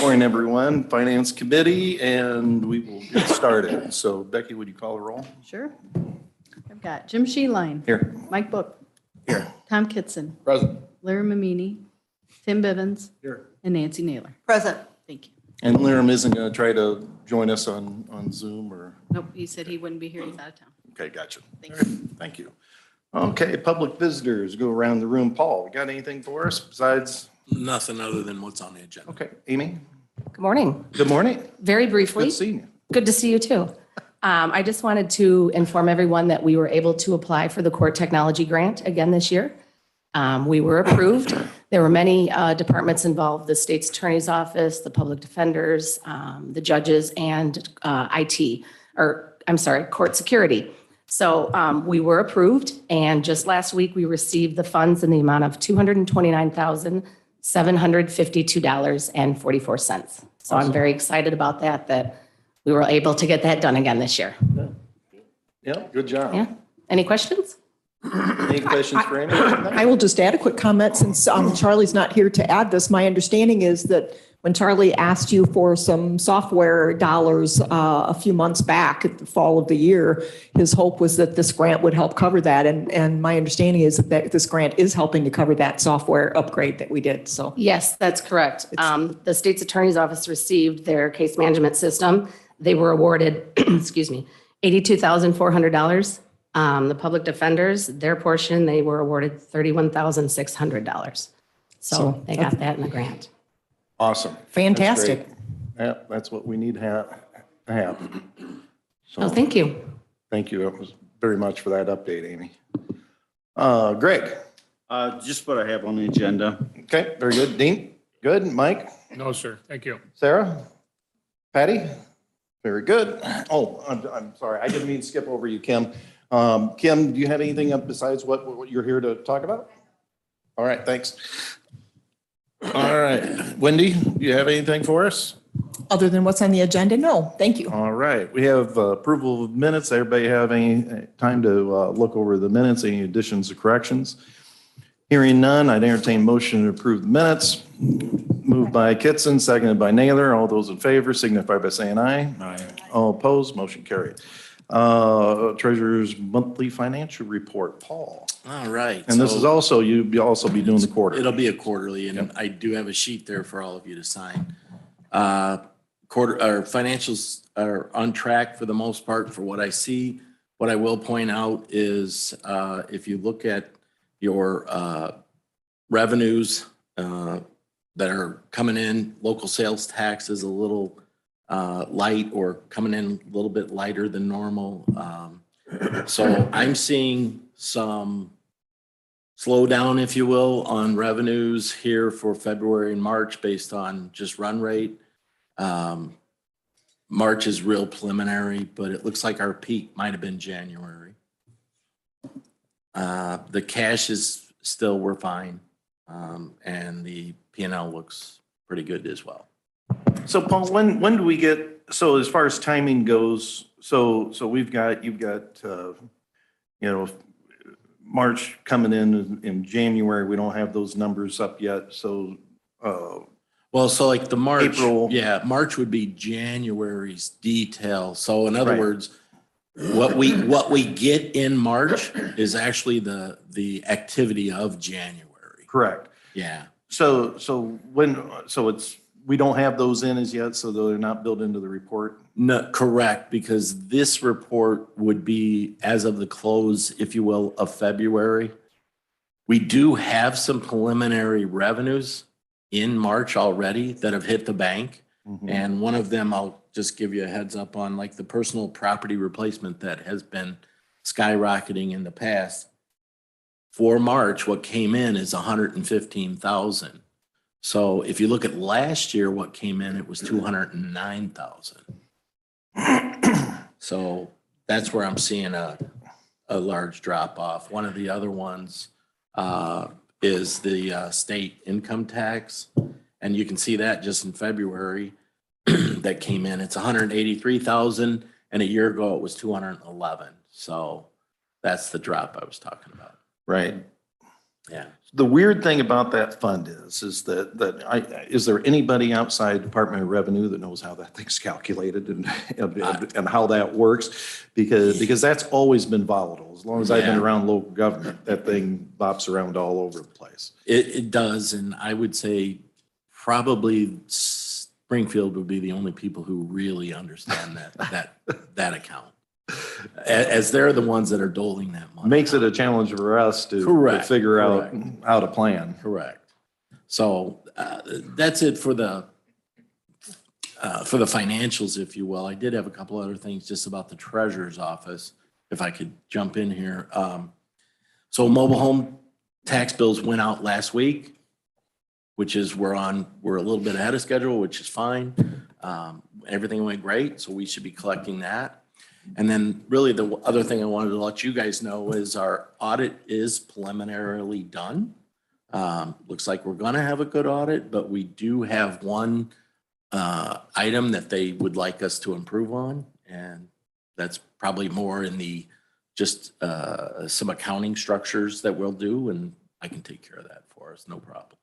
Morning, everyone. Finance Committee, and we will get started. So Becky, would you call the roll? Sure. I've got Jim Sheeline. Here. Mike Book. Here. Tom Kitson. Present. Larry Mamini. Tim Bivens. Here. And Nancy Naylor. Present. Thank you. And Liram isn't going to try to join us on Zoom or? Nope, he said he wouldn't be here. He's out of town. Okay, gotcha. Thank All right, thank you. Okay, public visitors, go around the room. Paul, got anything for us besides? Nothing other than what's on the agenda. Okay, Amy, Good morning. good morning. Very Good briefly, seeing you. good to see you too. I just wanted to inform everyone that we were able to apply for the court technology grant again this year. We were approved. There were many departments involved, the state's attorney's office, the public defenders, the judges, and court security. So we were approved, and just last week, we received the funds in the amount of $229,752.44. So I'm very excited about that we were able to get that done again this year. Yeah, good job. Yeah. Any questions? Any questions for Amy? I will just add a quick comment since Charlie's not here to add this. My understanding is that when Charlie asked you for some software dollars a few months back at the fall of the year, his hope was that this grant would help cover that. And my understanding is that this grant is helping to cover that software upgrade that we did. So Yes, that's correct. The state's attorney's office received their case management system. They were awarded, excuse me, $82,400. The public defenders, their portion, they were awarded $31,600. So they got that in the grant. Awesome. fantastic. That's great. Yeah, that's what we need to have. Oh, thank you. Thank you very much for that update, Amy. Greg? Just what I have on the agenda. Okay, very good. Dean? Good. Mike? No, sir. Thank you. Sarah? Patty? Very good. Oh, I'm sorry. I didn't mean to skip over you, Kim. Kim, do you have anything up besides what you're here to talk about? All right, thanks. All right. Wendy, do you have anything for us? Other than what's on the agenda? No, thank you. All right. We have approval of minutes. Everybody have any time to look over the minutes, any additions or corrections? Hearing none, I'd entertain motion to approve the minutes. Moved by Kitson, seconded by Naylor. All those in favor signify by saying aye. Aye. All opposed, motion carried. Treasurer's monthly financial report, Paul. All right. And this so is also, you'll also be doing the quarter. It'll be a quarterly, and I do have a sheet there for all of you to sign. Our financials are on track for the most part for what I see. What I will point out is if you look at your revenues that are coming in, local sales tax is a little light or coming in a little bit lighter than normal. So I'm seeing some slowdown, if you will, on revenues here for February and March based on just run rate. March is real preliminary, but it looks like our peak might have been January. The cash is still, we're fine. And the P&L looks pretty good as well. So Paul, when do we get, so as far as timing goes, so you've got, March coming in January, we don't have those numbers up yet, so, Well, so like the March, April. March would be January's detail. So in other Right. words, what we get in March is actually the activity of January. correct. Yeah. So we don't have those in as yet, so they're not built into the report? No, correct, because this report would be as of the close, if you will, of February. We do have some preliminary revenues in March already that have hit the bank. And one of them, I'll just give you a heads up on, like the personal property replacement that has been skyrocketing in the past. For March, what came in is 115,000. So if you look at last year, what came in, it was 209,000. So that's where I'm seeing a large drop off. One of the other ones is the state income tax. And you can see that just in February that came in. It's 183,000, and a year ago it was 211. So that's the drop I was talking about. Right. Yeah. The weird thing about that fund is that is there anybody outside Department of Revenue that knows how that thing's calculated and how that works? Because that's always been volatile. As long as I've been Yeah. around local government, that thing bops around all over the place. It does, and I would say probably Springfield would be the only people who really understand that account. As they're the ones that are doling that money. Makes it a challenge for us to Correct, figure out correct. how to plan. Correct. So that's it for the financials, if you will. I did have a couple other things just about the treasurer's office, if I could jump in here. So mobile home tax bills went out last week, which is we're a little bit ahead of schedule, which is fine. Everything went great, so we should be collecting that. And then really the other thing I wanted to let you guys know is our audit is preliminarily done. Looks like we're gonna have a good audit, but we do have one item that they would like us to improve on. And that's probably more in the just some accounting structures that we'll do, and I can take care of that for us, no problem.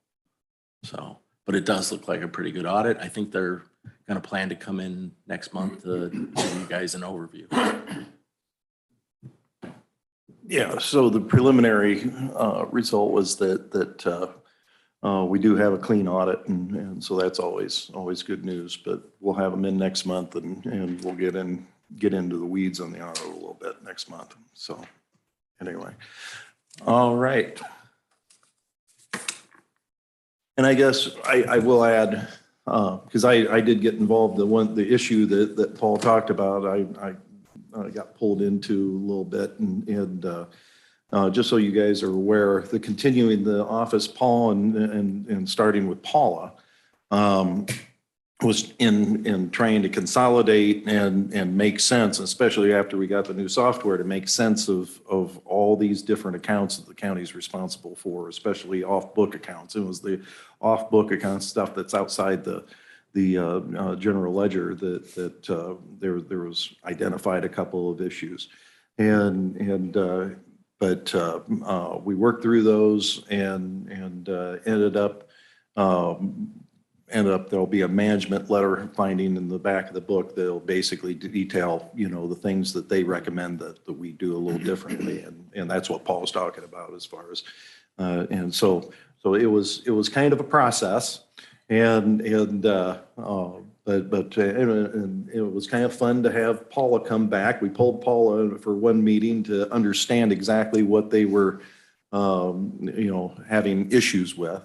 So, but it does look like a pretty good audit. I think they're going to plan to come in next month to give you guys an overview. Yeah, so the preliminary result was that we do have a clean audit, and so that's always good news. But we'll have them in next month, and we'll get into the weeds on the audit a little bit next month. So anyway, all right. And I guess I will add, because I did get involved, the issue that Paul talked about, I got pulled into a little bit, and just so you guys are aware, continuing the office, Paul and starting with Paula, was in trying to consolidate and make sense, especially after we got the new software, to make sense of all these different accounts that the county's responsible for, especially off-book accounts. It was the off-book account stuff that's outside the general ledger that there was identified a couple of issues. But we worked through those and ended up there'll be a management letter finding in the back of the book that'll basically detail, the things that they recommend that we do a little differently. And that's what Paul's talking about as far as, and so it was kind of a process, and it was kind of fun to have Paula come back. We pulled Paula for one meeting to understand exactly what they were, having issues with.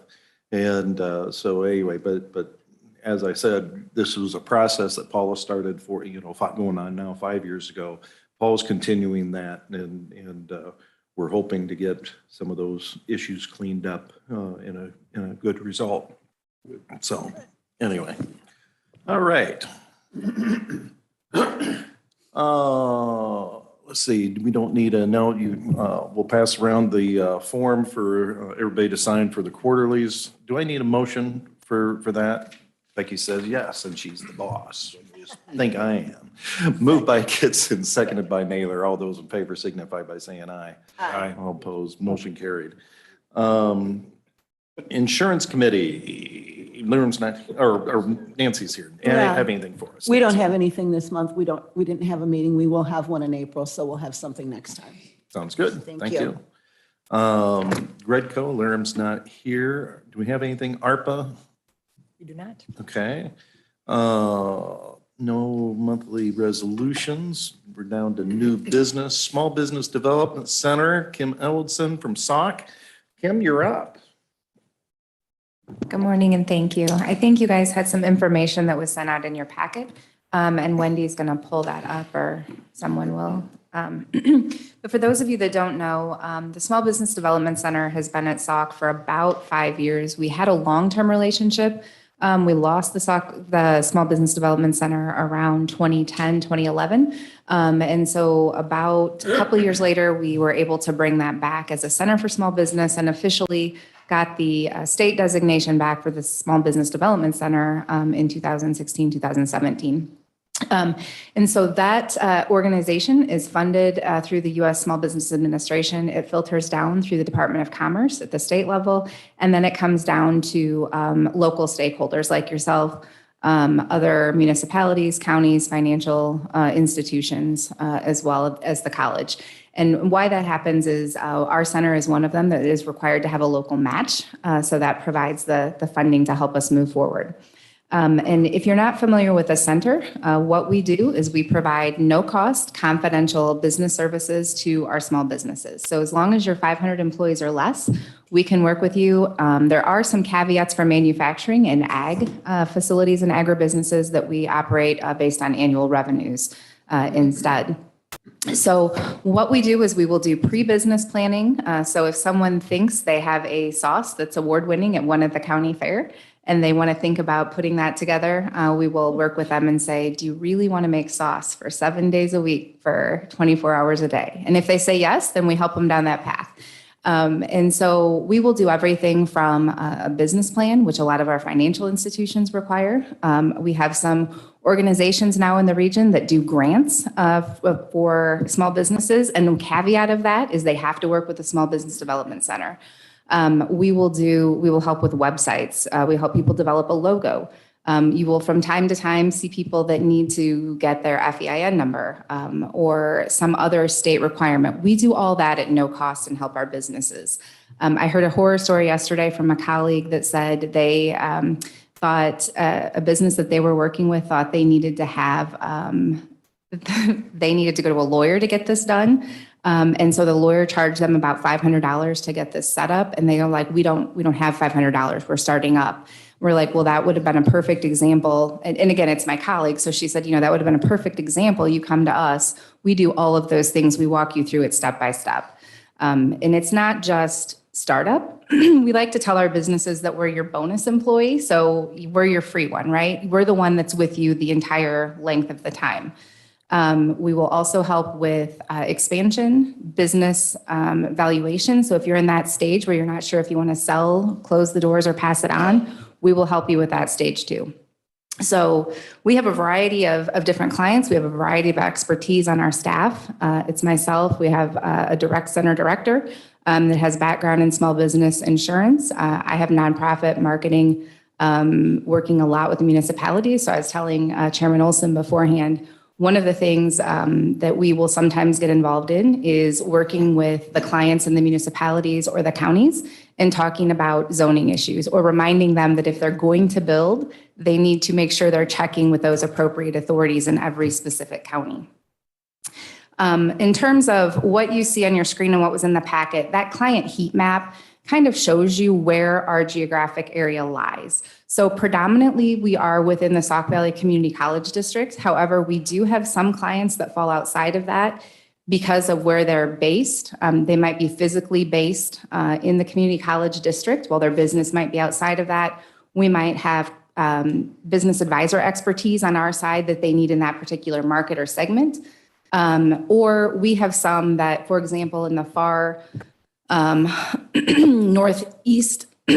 And so anyway, but as I said, this was a process that Paula started going on now 5 years ago. Paul's continuing that, and we're hoping to get some of those issues cleaned up in a good result. So anyway, all right. Let's see, we don't need a note. We'll pass around the form for everybody to sign for the quarterlies. Do I need a motion for that? Becky says yes, and she's the boss. I just think I am. Moved by Kitson, seconded by Naylor. All those in favor signify by saying aye. Aye. All opposed, motion carried. Insurance Committee, Lyram's not, or Nancy's here. Have anything for us? We don't have anything this month. We didn't have a meeting. We will have one in April, so we'll have something next time. Sounds good. Thank you. Gredco, Lyram's not here. Do we have anything ARPA? You do not. Okay. No monthly resolutions. We're down to new business. Small Business Development Center, Kim Ellison from SOC. Kim, you're up. Good morning and thank you. I think you guys had some information that was sent out in your packet, and Wendy's going to pull that up, or someone will. But for those of you that don't know, the Small Business Development Center has been at SOC for about 5 years. We had a long-term relationship. We lost the Small Business Development Center around 2010, 2011. And so about a couple of years later, we were able to bring that back as a center for small business and officially got the state designation back for the Small Business Development Center in 2016, 2017. And so that organization is funded through the U.S. Small Business Administration. It filters down through the Department of Commerce at the state level, and then it comes down to local stakeholders like yourself, other municipalities, counties, financial institutions, as well as the college. And why that happens is our center is one of them that is required to have a local match. So that provides the funding to help us move forward. And if you're not familiar with the center, what we do is we provide no-cost confidential business services to our small businesses. So as long as you're 500 employees or less, we can work with you. There are some caveats for manufacturing and ag facilities and agribusinesses that we operate based on annual revenues instead. So what we do is we will do pre-business planning. So if someone thinks they have a sauce that's award-winning at one at the county fair, and they want to think about putting that together, we will work with them and say, do you really want to make sauce for 7 days a week for 24 hours a day? And if they say yes, then we help them down that path. And so we will do everything from a business plan, which a lot of our financial institutions require. We have some organizations now in the region that do grants for small businesses. And the caveat of that is they have to work with the Small Business Development Center. We will help with websites. We help people develop a logo. You will from time to time see people that need to get their FEIN number or some other state requirement. We do all that at no cost and help our businesses. I heard a horror story yesterday from a colleague that said they thought a business that they were working with thought they needed to have, they needed to go to a lawyer to get this done. And so the lawyer charged them about $500 to get this set up. And they are like, we don't have $500. We're starting up. We're like, well, that would have been a perfect example. And again, it's my colleague. So she said, that would have been a perfect example. You come to us, we do all of those things. We walk you through it step by step. And it's not just startup. We like to tell our businesses that we're your bonus employee. So we're your free one, right? We're the one that's with you the entire length of the time. We will also help with expansion, business valuation. So if you're in that stage where you're not sure if you want to sell, close the doors, or pass it on, we will help you with that stage too. So we have a variety of different clients. We have a variety of expertise on our staff. It's myself. We have a direct center director that has background in small business insurance. I have nonprofit marketing, working a lot with the municipalities. So I was telling Chairman Olson beforehand, one of the things that we will sometimes get involved in is working with the clients in the municipalities or the counties and talking about zoning issues or reminding them that if they're going to build, they need to make sure they're checking with those appropriate authorities in every specific county. In terms of what you see on your screen and what was in the packet, that client heat map kind of shows you where our geographic area lies. So predominantly we are within the Sauk Valley Community College District. However, we do have some clients that fall outside of that because of where they're based. They might be physically based in the community college district while their business might be outside of that. We might have business advisor expertise on our side that they need in that particular market or segment. Or we have some that, for example, in the far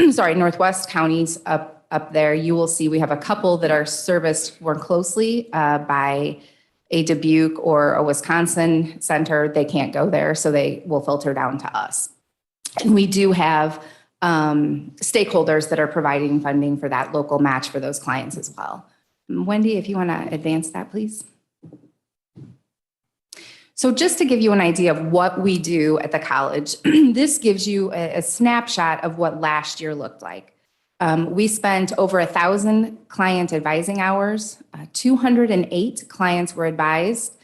northwest counties up there, you will see we have a couple that are serviced more closely by a Dubuque or a Wisconsin center. They can't go there, so they will filter down to us. And we do have stakeholders that are providing funding for that local match for those clients as well. Wendy, if you want to advance that, please. So just to give you an idea of what we do at the college, this gives you a snapshot of what last year looked like. We spent over 1,000 client advising hours, 208 clients were advised,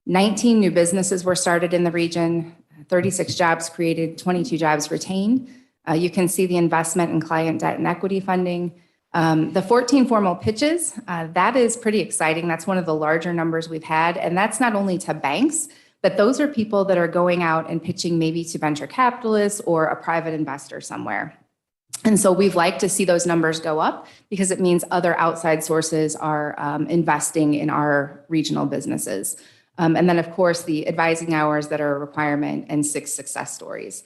19 new businesses were started in the region, 36 jobs created, 22 jobs retained. You can see the investment in client debt and equity funding. The 14 formal pitches, that is pretty exciting. That's one of the larger numbers we've had. And that's not only to banks, but those are people that are going out and pitching maybe to venture capitalists or a private investor somewhere. And so we'd like to see those numbers go up because it means other outside sources are investing in our regional businesses. And then, of course, the advising hours that are a requirement and 6 success stories.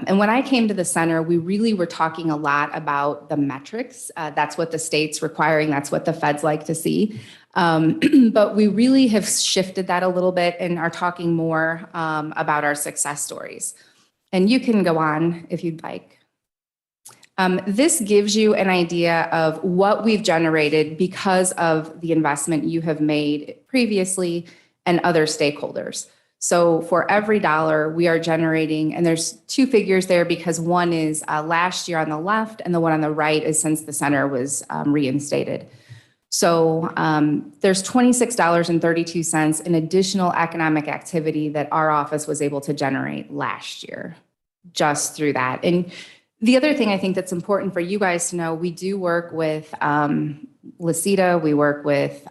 And when I came to the center, we really were talking a lot about the metrics. That's what the state's requiring. That's what the feds like to see. But we really have shifted that a little bit and are talking more about our success stories. And you can go on if you'd like. This gives you an idea of what we've generated because of the investment you have made previously and other stakeholders. So for every dollar we are generating, and there's two figures there because one is last year on the left and the one on the right is since the center was reinstated. So there's $26.32 in additional economic activity that our office was able to generate last year just through that. And the other thing I think that's important for you guys to know, we do work with LaCita, we work with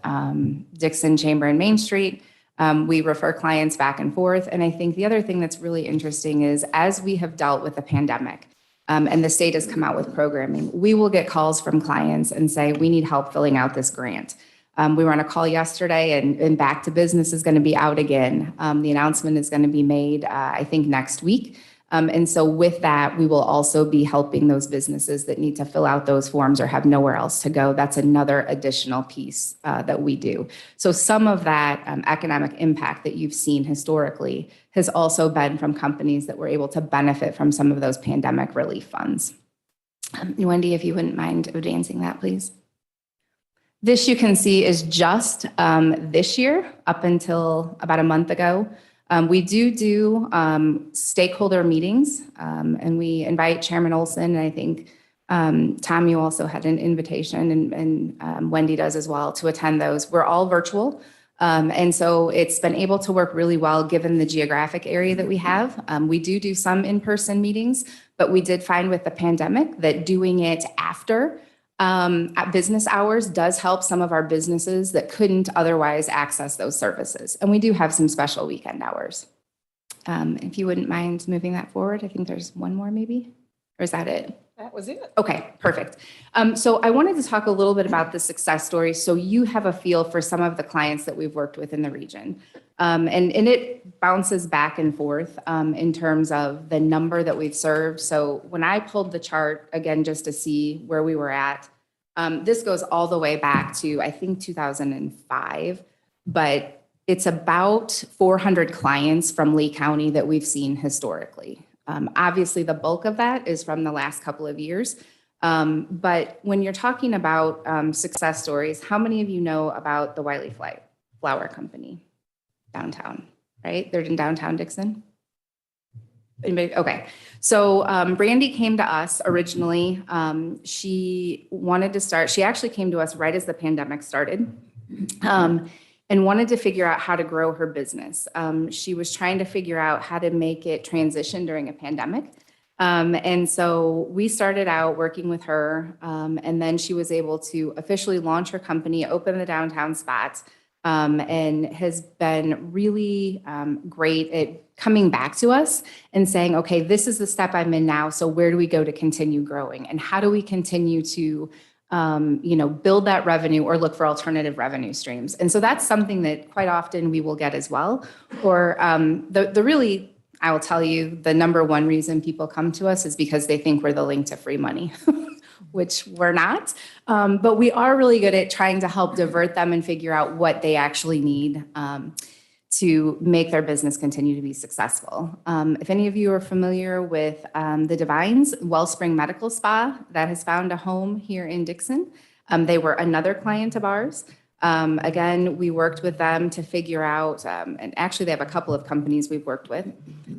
Dixon Chamber and Main Street. We refer clients back and forth. And I think the other thing that's really interesting is as we have dealt with the pandemic and the state has come out with programming, we will get calls from clients and say, we need help filling out this grant. We were on a call yesterday and Back to Business is going to be out again. The announcement is going to be made, I think, next week. And so with that, we will also be helping those businesses that need to fill out those forms or have nowhere else to go. That's another additional piece that we do. So some of that economic impact that you've seen historically has also been from companies that were able to benefit from some of those pandemic relief funds. Wendy, if you wouldn't mind advancing that, please. This you can see is just this year up until about a month ago. We do stakeholder meetings, and we invite Chairman Olson, and I think, Tom, you also had an invitation, and Wendy does as well, to attend those. We're all virtual, and so it's been able to work really well given the geographic area that we have. We do some in-person meetings, but we did find with the pandemic that doing it after at business hours does help some of our businesses that couldn't otherwise access those services. And we do have some special weekend hours. If you wouldn't mind moving that forward, I think there's one more maybe, or is that it? That was it. Okay, perfect. So I wanted to talk a little bit about the success story so you have a feel for some of the clients that we've worked with in the region. And it bounces back and forth in terms of the number that we've served. So when I pulled the chart, again, just to see where we were at, this goes all the way back to, I think, 2005, but it's about 400 clients from Lee County that we've seen historically. Obviously, the bulk of that is from the last couple of years. But when you're talking about success stories, how many of you know about the Wiley Flower Company downtown, right? They're in downtown Dixon. Anybody? Okay. So Brandy came to us originally. She wanted to start, she actually came to us right as the pandemic started. And wanted to figure out how to grow her business. She was trying to figure out how to make it transition during a pandemic. And so we started out working with her, and then she was able to officially launch her company, open the downtown spots, and has been really great at coming back to us and saying, okay, this is the step I'm in now, so where do we go to continue growing? And how do we continue to build that revenue or look for alternative revenue streams. And so that's something that quite often we will get as well. Or the really, I will tell you, the number one reason people come to us is because they think we're the link to free money, which we're not. But we are really good at trying to help divert them and figure out what they actually need to make their business continue to be successful. If any of you are familiar with the Divines Wellspring Medical Spa, that has found a home here in Dixon. They were another client of ours. Again, we worked with them to figure out, and actually they have a couple of companies we've worked with,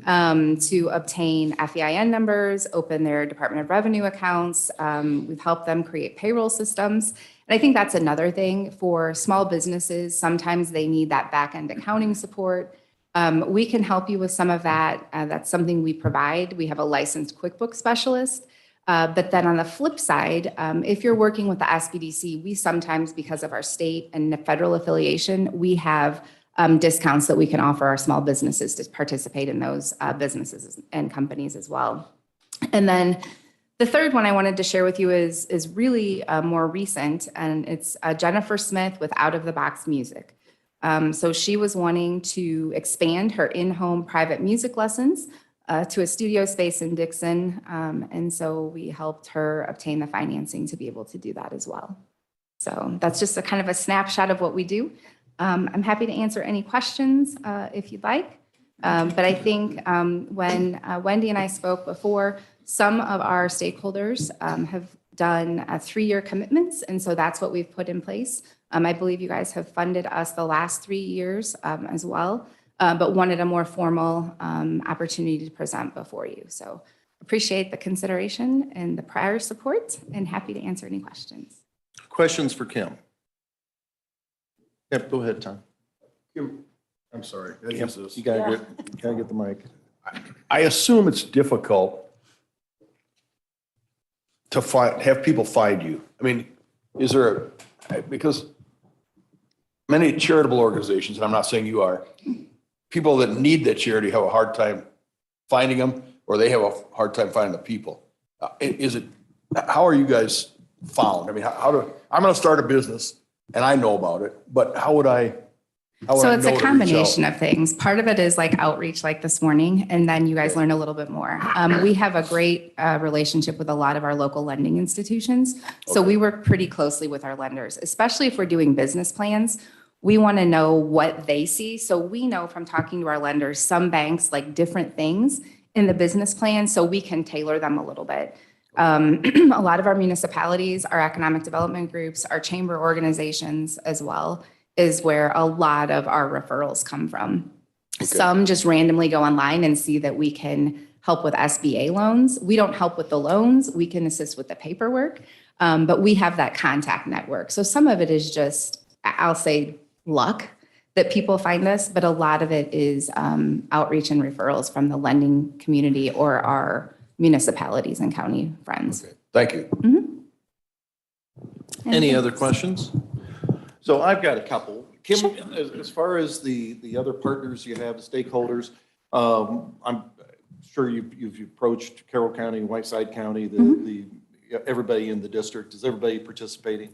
to obtain FEIN numbers, open their Department of Revenue accounts. We've helped them create payroll systems. And I think that's another thing for small businesses. Sometimes they need that back-end accounting support. We can help you with some of that. That's something we provide. We have a licensed QuickBooks specialist. But then on the flip side, if you're working with the SBDC, we sometimes, because of our state and the federal affiliation, we have discounts that we can offer our small businesses to participate in those businesses and companies as well. And then the third one I wanted to share with you is really more recent, and it's Jennifer Smith with Out of the Box Music. So she was wanting to expand her in-home private music lessons to a studio space in Dixon. And so we helped her obtain the financing to be able to do that as well. So that's just a kind of a snapshot of what we do. I'm happy to answer any questions if you'd like. But I think when Wendy and I spoke before, some of our stakeholders have done 3-year commitments, and so that's what we've put in place. I believe you guys have funded us the last 3 years as well, but wanted a more formal opportunity to present before you. So appreciate the consideration and the prior support, and happy to answer any questions. Questions for Kim? Yep, go ahead, Tom. Kim, I'm sorry. I use this. You gotta get the mic. I assume it's difficult to have people find you. I mean, is there because many charitable organizations, and I'm not saying you are, people that need that charity have a hard time finding them, or they have a hard time finding the people. How are you guys found? I mean, I'm going to start a business and I know about it, but how would I So it's know to a reach combination out? of things. Part of it is like outreach like this morning, and then you guys learn a little bit more. We have a great relationship with a lot of our local lending institutions. So we work pretty closely with our lenders, especially if we're doing business plans. We want to know what they see. So we know from talking to our lenders, some banks like different things in the business plan, so we can tailor them a little bit. A lot of our municipalities, our economic development groups, our chamber organizations as well, is where a lot of our referrals come from. Some just randomly go online and see that we can help with SBA loans. We don't help with the loans. We can assist with the paperwork, but we have that contact network. So some of it is just, I'll say, luck that people find us, but a lot of it is outreach and referrals from the lending community or our municipalities and county friends. Okay. Thank you. Any other questions? So I've got a couple. Kim, as far as the other partners you have, stakeholders, I'm sure you've approached Carroll County, Whiteside County, everybody in the district. Is everybody participating?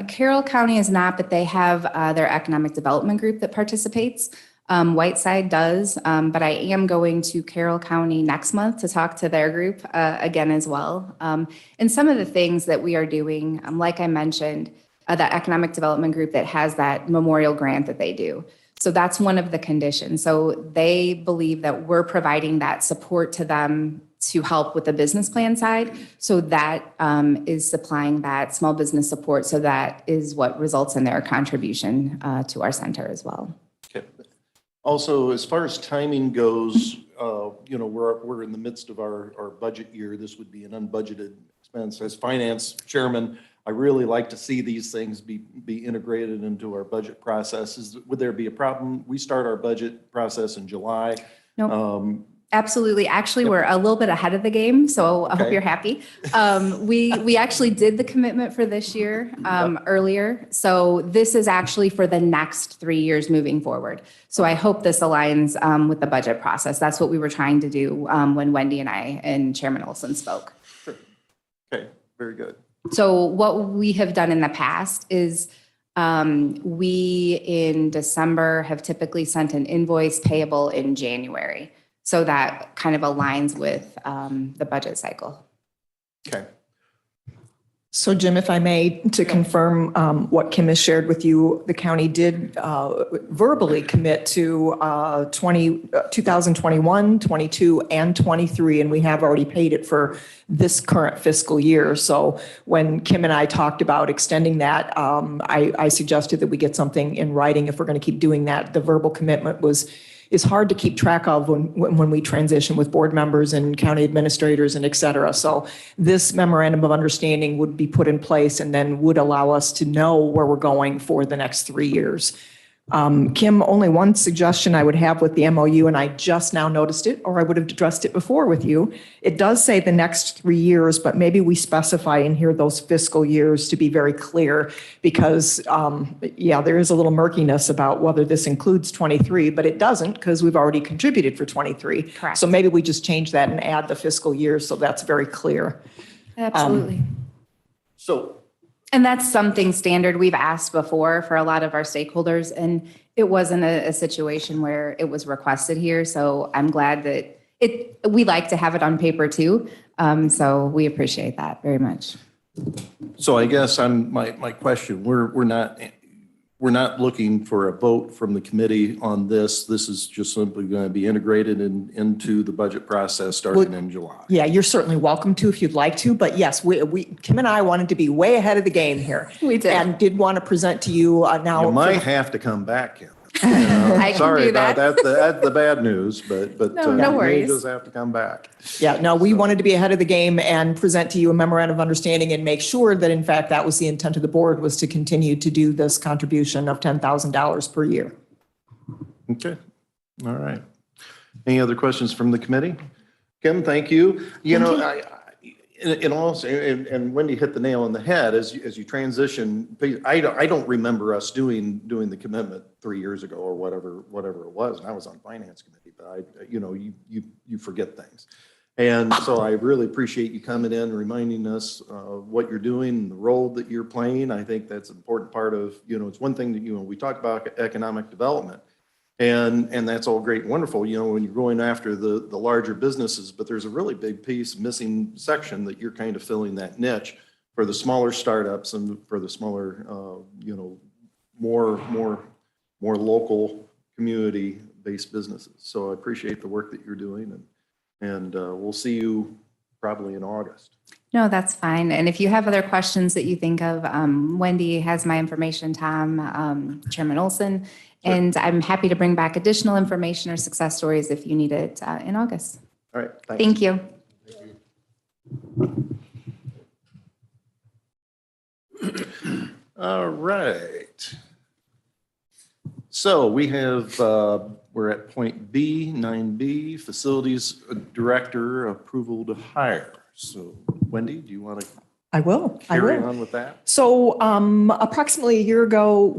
Carroll County is not, but they have their economic development group that participates. Whiteside does, but I am going to Carroll County next month to talk to their group again as well. And some of the things that we are doing, like I mentioned, that economic development group that has that memorial grant that they do. So that's one of the conditions. So they believe that we're providing that support to them to help with the business plan side. So that is supplying that small business support. So that is what results in their contribution to our center as well. Okay. Also, as far as timing goes, we're in the midst of our budget year. This would be an unbudgeted expense. As finance chairman, I really like to see these things be integrated into our budget processes. Would there be a problem? We start our budget process in July. Nope. Absolutely. Actually, we're a little bit ahead of the game, so I hope you're happy. We actually did the commitment for this year earlier. So this is actually for the next 3 years moving forward. So I hope this aligns with the budget process. That's what we were trying to do when Wendy and I and Chairman Olson spoke. Sure. Okay, very good. So what we have done in the past is we in December have typically sent an invoice payable in January. So that kind of aligns with the budget cycle. Okay. So Jim, if I may, to confirm what Kim has shared with you, the county did verbally commit to 2021, 22, and 23, and we have already paid it for this current fiscal year. So when Kim and I talked about extending that, I suggested that we get something in writing if we're going to keep doing that. The verbal commitment is hard to keep track of when we transition with board members and county administrators and et cetera. So this memorandum of understanding would be put in place and then would allow us to know where we're going for the next 3 years. Kim, only one suggestion I would have with the MOU, and I just now noticed it, or I would have addressed it before with you. It does say the next 3 years, but maybe we specify in here those fiscal years to be very clear because, there is a little murkiness about whether this includes 23, but it doesn't because we've already contributed for 23. Correct. So maybe we just change that and add the fiscal years so that's very clear. Absolutely. And that's something standard we've asked before for a lot of our stakeholders, and it wasn't a situation where it was requested here. So I'm glad that we like to have it on paper too. So we appreciate that very much. So I guess my question, we're not looking for a vote from the committee on this. This is just simply going to be integrated into the budget process starting in July. Yeah, you're certainly welcome to if you'd like to, but yes, Kim and I wanted to be way ahead of the game here. We did. And did want to present to you now. You might have to come back, Kim. I can Sorry do about that. That's the bad news, but No you may worries. just have to come back. Yeah, no, we wanted to be ahead of the game and present to you a memorandum of understanding and make sure that in fact that was the intent of the board, was to continue to do this contribution of $10,000 per year. Okay, all right. Any other questions from the committee? Kim, thank you. You know, and also, and Wendy hit the nail on the head as you transition. I don't remember us doing the commitment 3 years ago or whatever it was. And I was on finance committee, but you forget things. And so I really appreciate you coming in and reminding us what you're doing and the role that you're playing. I think that's an important part of, it's one thing that, we talk about economic development. And that's all great and wonderful, when you're going after the larger businesses, but there's a really big piece, missing section that you're kind of filling that niche for the smaller startups and for the smaller, more local community-based businesses. So I appreciate the work that you're doing, and we'll see you probably in August. No, that's fine. And if you have other questions that you think of, Wendy has my information, Tom, Chairman Olson, and I'm happy to bring back additional information or success stories if you need it in August. All right, thanks. Thank you. All right. So we have, we're at point B, 9B, Facilities Director Approval to Hire. So Wendy, do you want to I will. carry on with that? So approximately a year ago,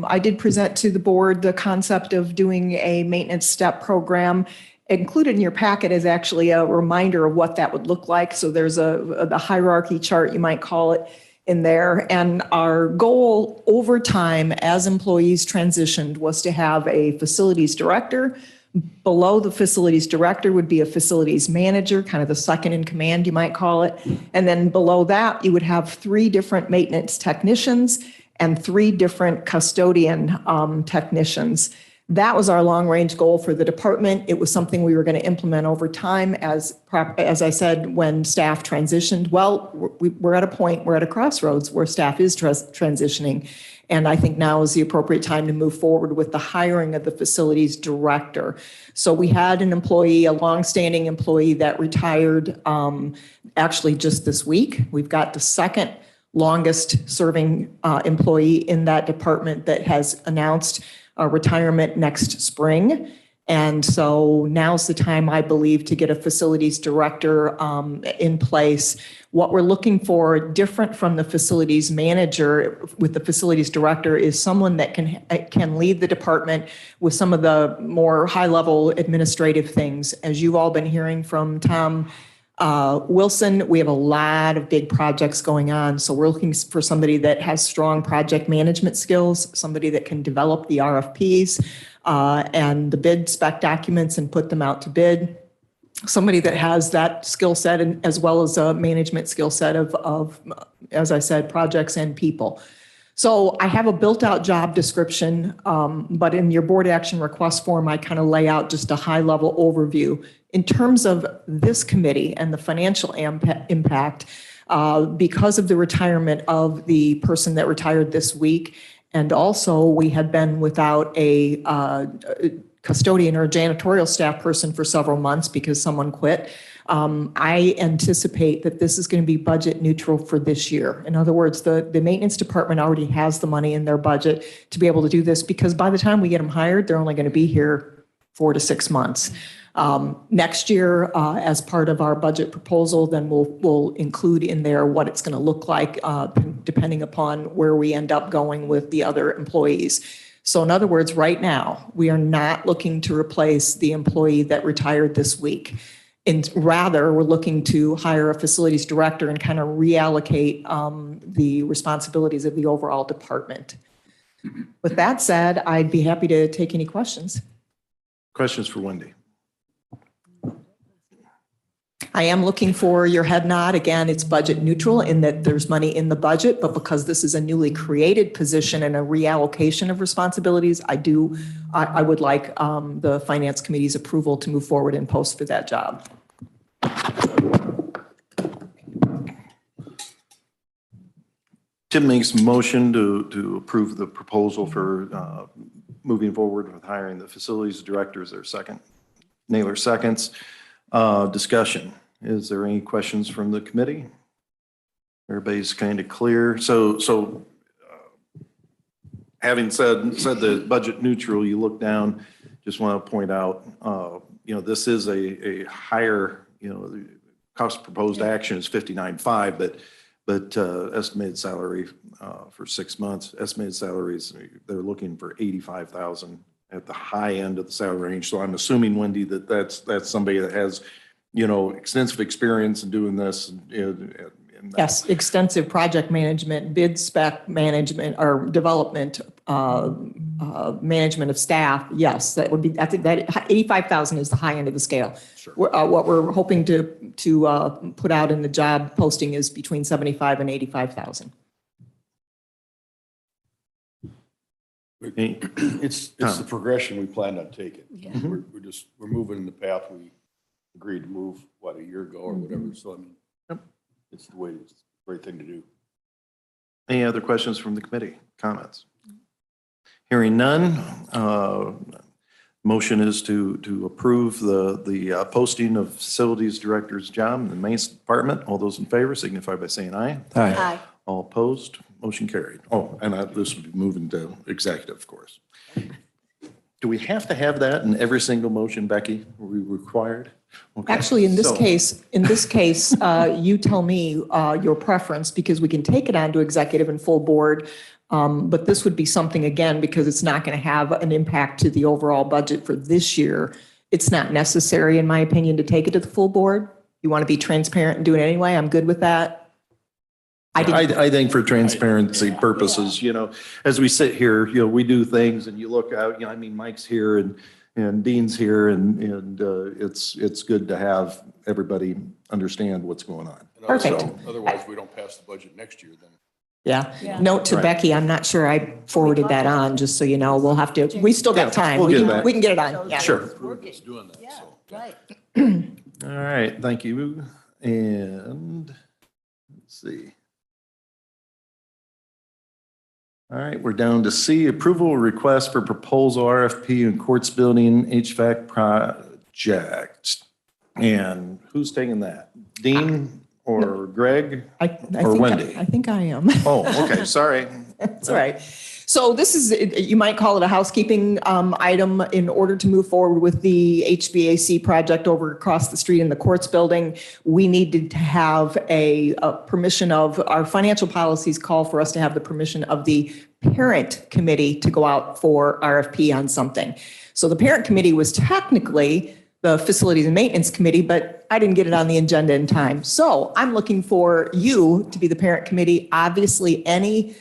I did present to the board the concept of doing a maintenance step program. Included in your packet is actually a reminder of what that would look like. So there's the hierarchy chart, you might call it, in there. And our goal over time as employees transitioned was to have a facilities director. Below the facilities director would be a facilities manager, kind of the second in command, you might call it. And then below that, you would have 3 different maintenance technicians and 3 different custodian technicians. That was our long-range goal for the department. It was something we were going to implement over time as I said, when staff transitioned. Well, we're at a point, we're at a crossroads where staff is transitioning. And I think now is the appropriate time to move forward with the hiring of the facilities director. So we had an employee, a longstanding employee that retired actually just this week. We've got the second longest serving employee in that department that has announced retirement next spring. And so now's the time, I believe, to get a facilities director in place. What we're looking for, different from the facilities manager with the facilities director, is someone that can lead the department with some of the more high-level administrative things. As you've all been hearing from Tom Wilson, we have a lot of big projects going on. So we're looking for somebody that has strong project management skills, somebody that can develop the RFPs and the bid spec documents and put them out to bid. Somebody that has that skill set, and as well as a management skill set of, as I said, projects and people. So I have a built-out job description, but in your board action request form, I kind of lay out just a high-level overview. In terms of this committee and the financial impact, because of the retirement of the person that retired this week, and also we had been without a custodian or janitorial staff person for several months because someone quit. I anticipate that this is going to be budget neutral for this year. In other words, the maintenance department already has the money in their budget to be able to do this, because by the time we get them hired, they're only going to be here 4 to 6 months. Next year, as part of our budget proposal, then we'll include in there what it's going to look like, depending upon where we end up going with the other employees. So in other words, right now, we are not looking to replace the employee that retired this week. And rather, we're looking to hire a facilities director and kind of reallocate the responsibilities of the overall department. With that said, I'd be happy to take any questions. Questions for Wendy? I am looking for your head nod. Again, it's budget neutral in that there's money in the budget, but because this is a newly created position and a reallocation of responsibilities, I would like the Finance Committee's approval to move forward and post for that job. Tim makes a motion to approve the proposal for moving forward with hiring the facilities director. Is there a second? Naylor seconds. Discussion. Is there any questions from the committee? Everybody's kind of clear. So having said the budget neutral, you look down, just want to point out, this is a higher, the cost proposed action is 59.5, but estimated salary for 6 months, estimated salaries, they're looking for 85,000 at the high end of the salary range. So I'm assuming, Wendy, that's somebody that has, extensive experience in doing this. Yes, extensive project management, bid spec management or development, management of staff. Yes, that would be, I think that 85,000 is the high end of the scale. Sure. What we're hoping to put out in the job posting is between 75 and 85,000. It's the progression we planned on taking. Yeah. We're moving in the path we agreed to move, a year ago or whatever. So I mean, it's the right thing to do. Any other questions from the committee? Comments? Hearing none, motion is to approve the posting of facilities director's job in the maintenance department. All those in favor signify by saying aye. Aye. All opposed, motion carried. Oh, and this will be moving to executive, of course. Do we have to have that in every single motion, Becky? Are we required? Okay. Actually, in this So- case, you tell me your preference because we can take it on to executive and full board. But this would be something, again, because it's not going to have an impact to the overall budget for this year. It's not necessary, in my opinion, to take it to the full board. You want to be transparent and do it anyway. I'm good with that. I think for transparency purposes, as we sit here, we do things and you look out, Mike's here and Dean's here and it's good to have everybody understand what's going on. Perfect. So, Otherwise, we don't pass the budget next year then. Yeah. Note to Right. Becky, I'm not sure I forwarded that on, just so you know. We'll have to, we still got time. we'll We get can- that. We can get it on. Yeah. Sure. We're just doing that, so. Right. All right, thank you. And let's see. All right, we're down to C, approval request for proposal RFP in Courts Building HVAC project. And who's taking that? Dean or Greg? I Or think Wendy? I think I am. Oh, okay, sorry. That's all right. So this is, you might call it a housekeeping item in order to move forward with the HVAC project over across the street in the courts building. We needed to have a permission of, our financial policies call for us to have the permission of the parent committee to go out for RFP on something. So the parent committee was technically the Facilities and Maintenance Committee, but I didn't get it on the agenda in time. So I'm looking for you to be the parent committee. Obviously, any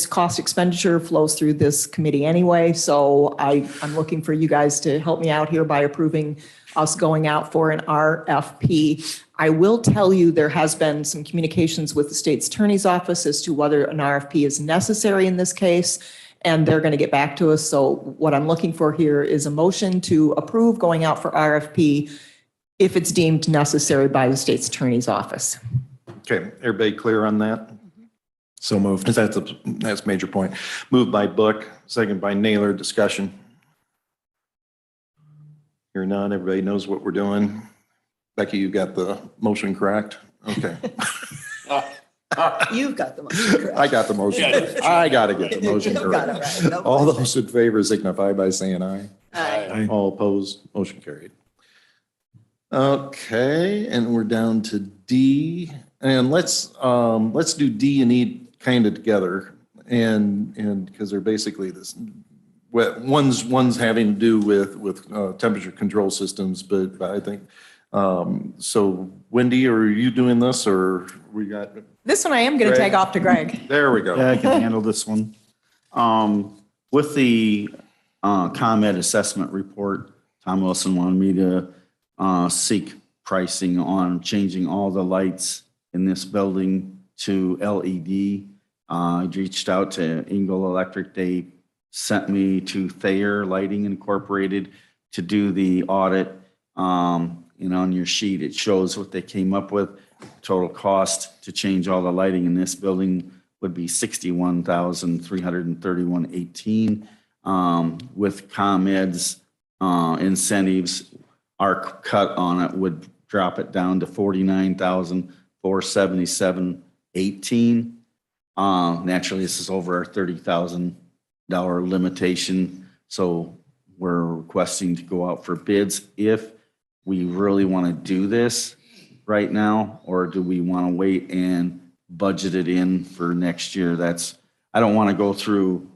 cost expenditure flows through this committee anyway. So I'm looking for you guys to help me out here by approving us going out for an RFP. I will tell you there has been some communications with the state's attorney's office as to whether an RFP is necessary in this case, and they're going to get back to us. So what I'm looking for here is a motion to approve going out for RFP if it's deemed necessary by the state's attorney's office. Okay, everybody clear on that? So moved. That's a major point. Moved by Book, second by Naylor. Discussion. Hear none. Everybody knows what we're doing. Becky, you got the motion correct? Okay. You've got the motion correct. I got the motion. I got to get the motion You got it correct. right. No All question. those in favor signify by saying aye. Aye. All opposed, motion carried. Okay, and we're down to D, and let's do D and E kind of together, and because they're basically this. One's having to do with temperature control systems, but I think so. Wendy, are you doing this, or we got? This one I am going to Greg? tag off to Greg. There we go. Yeah, I can handle this one. With the ComEd assessment report, Tom Wilson wanted me to seek pricing on changing all the lights in this building to LED. I reached out to Engel Electric. They sent me to Thayer Lighting Incorporated to do the audit. And on your sheet, it shows what they came up with. Total cost to change all the lighting in this building would be $61,331.18. With ComEd's incentives, our cut on it would drop it down to $49,477.18. Naturally, this is over our $30,000 limitation. So we're requesting to go out for bids if we really want to do this right now, or do we want to wait and budget it in for next year? I don't want to go through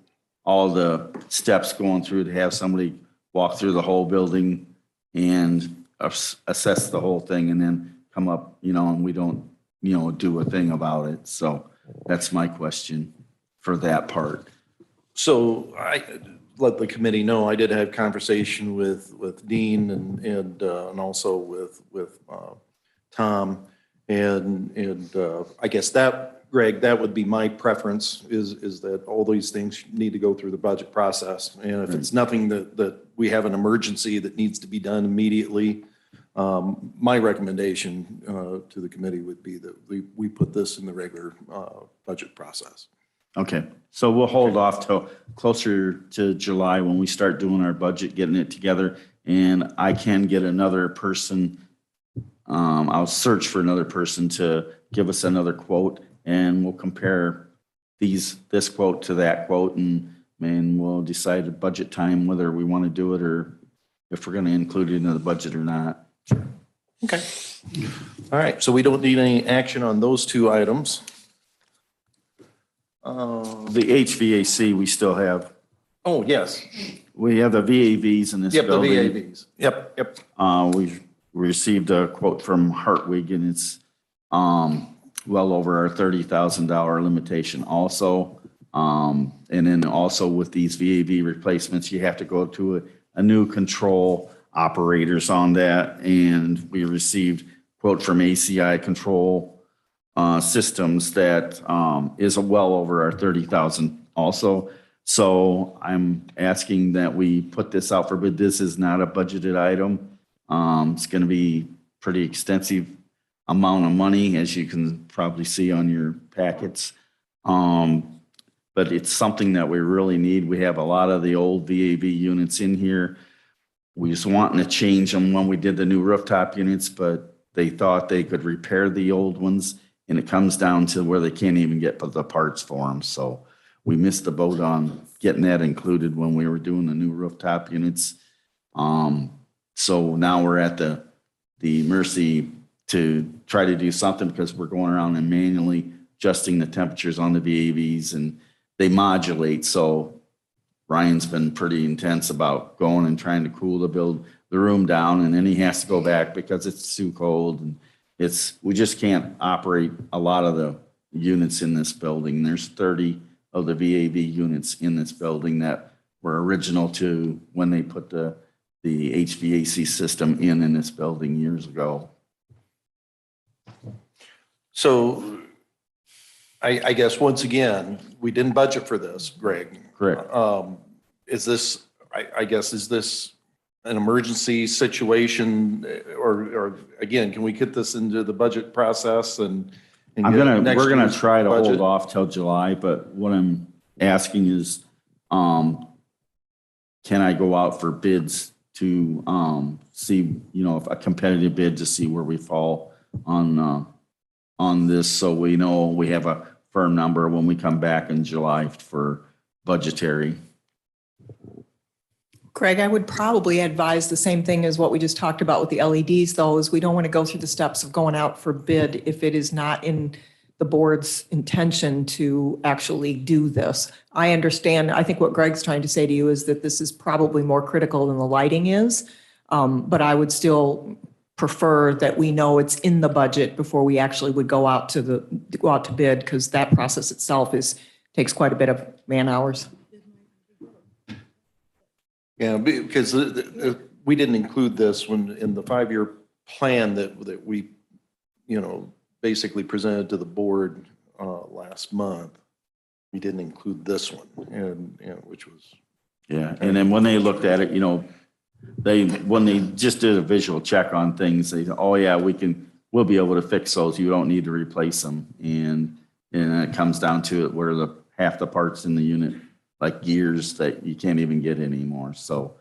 all the steps going through to have somebody walk through the whole building and assess the whole thing and then come up, and we don't, do a thing about it. So that's my question for that part. So I let the committee know, I did have conversation with Dean and also with Tom. And I guess that, Greg, that would be my preference is that all these things need to go through the budget process. And if it's nothing that we have an emergency that needs to be done immediately, my recommendation to the committee would be that we put this in the regular budget process. Okay, so we'll hold off till closer to July when we start doing our budget, getting it together. And I can get another person, I'll search for another person to give us another quote, and we'll compare this quote to that quote, and we'll decide at budget time whether we want to do it or if we're going to include it in the budget or not. Okay. All right, so we don't need any action on those two items. The HVAC, we still have. Oh, yes. We have the VAVs in this Yep, the building. VAVs. Yep. We received a quote from Hartwig, and it's well over our $30,000 limitation also. And then also with these VAV replacements, you have to go to a new control operators on that. And we received quote from ACI Control Systems that is well over our 30,000 also. So I'm asking that we put this out for bid. This is not a budgeted item. It's going to be pretty extensive amount of money, as you can probably see on your packets. But it's something that we really need. We have a lot of the old VAV units in here. We was wanting to change them when we did the new rooftop units, but they thought they could repair the old ones. And it comes down to where they can't even get the parts for them. So we missed the boat on getting that included when we were doing the new rooftop units. So now we're at the mercy to try to do something, because we're going around and manually adjusting the temperatures on the VAVs, and they modulate. So Ryan's been pretty intense about going and trying to cool the room down, and then he has to go back because it's too cold. And we just can't operate a lot of the units in this building. There's 30 of the VAV units in this building that were original to when they put the HVAC system in this building years ago. So I guess once again, we didn't budget for this, Greg. Correct. Is this an emergency situation, or again, can we get this into the budget process and we're gonna year's try to budget? hold off till July, but what I'm asking is, can I go out for bids to see, if a competitive bid to see where we fall on this, so we know we have a firm number when we come back in July for budgetary. Craig, I would probably advise the same thing as what we just talked about with the LEDs, though, is we don't want to go through the steps of going out for bid if it is not in the board's intention to actually do this. I understand, I think what Greg's trying to say to you is that this is probably more critical than the lighting is, but I would still prefer that we know it's in the budget before we actually would go out to bid, because that process itself takes quite a bit of man hours. Yeah, because we didn't include this in the 5-year plan that we, basically presented to the board last month, we didn't include this one, and which was. Yeah, and then when they looked at it, when they just did a visual check on things, they, oh yeah, we'll be able to fix those. You don't need to replace them. And it comes down to it where half the parts in the unit, like gears that you can't even get anymore. So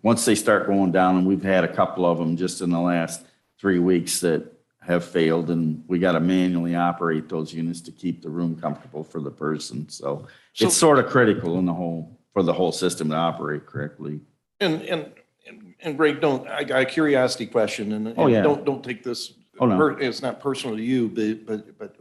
once they start going down, and we've had a couple of them just in the last 3 weeks that have failed, and we got to manually operate those units to keep the room comfortable for the person. So it's sort of critical for the whole system to operate correctly. And Greg, I got a curiosity question, and Oh, yeah. don't take this, Oh, no. it's not personal to you, but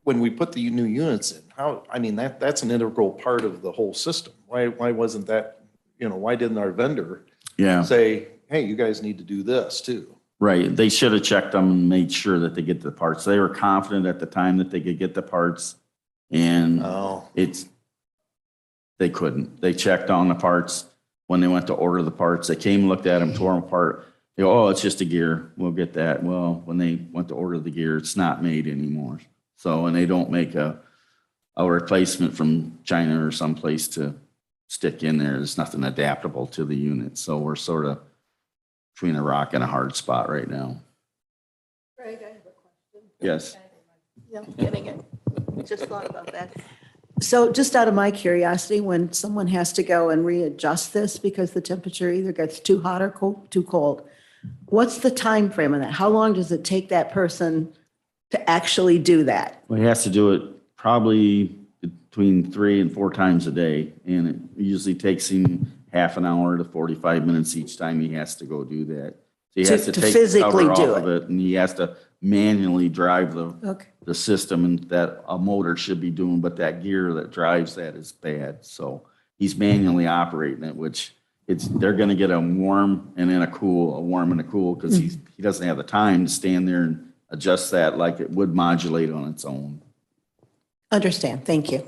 when we put the new units in, that's an integral part of the whole system. Why wasn't that, why didn't our vendor Yeah. say, hey, you guys need to do this too? Right. They should have checked them and made sure that they get the parts. They were confident at the time that they could get the parts, and Oh, they couldn't. They checked on the parts when they went to order the parts. They came, looked at them, tore them apart. They go, oh, it's just a gear. We'll get that. Well, when they went to order the gear, it's not made anymore. So, and they don't make a replacement from China or someplace to stick in there. There's nothing adaptable to the unit. So we're sort of between a rock and a hard spot right now. Greg, I have a question. Yes. Yeah, I'm getting it. Just thought about that. So just out of my curiosity, when someone has to go and readjust this because the temperature either gets too hot or too cold, what's the time frame of that? How long does it take that person to actually do that? Well, he has to do it probably between 3 and 4 times a day, and it usually takes him half an hour to 45 minutes each time he has to go do that. So he has to To take the physically cover do off of it, and he has to manually drive Okay. the system, and that a motor should be doing, but that gear that drives that is bad. So he's manually operating it, which they're going to get a warm and then a warm and a cool, because he doesn't have the time to stand there and adjust that like it would modulate on its own. Understand. Thank you.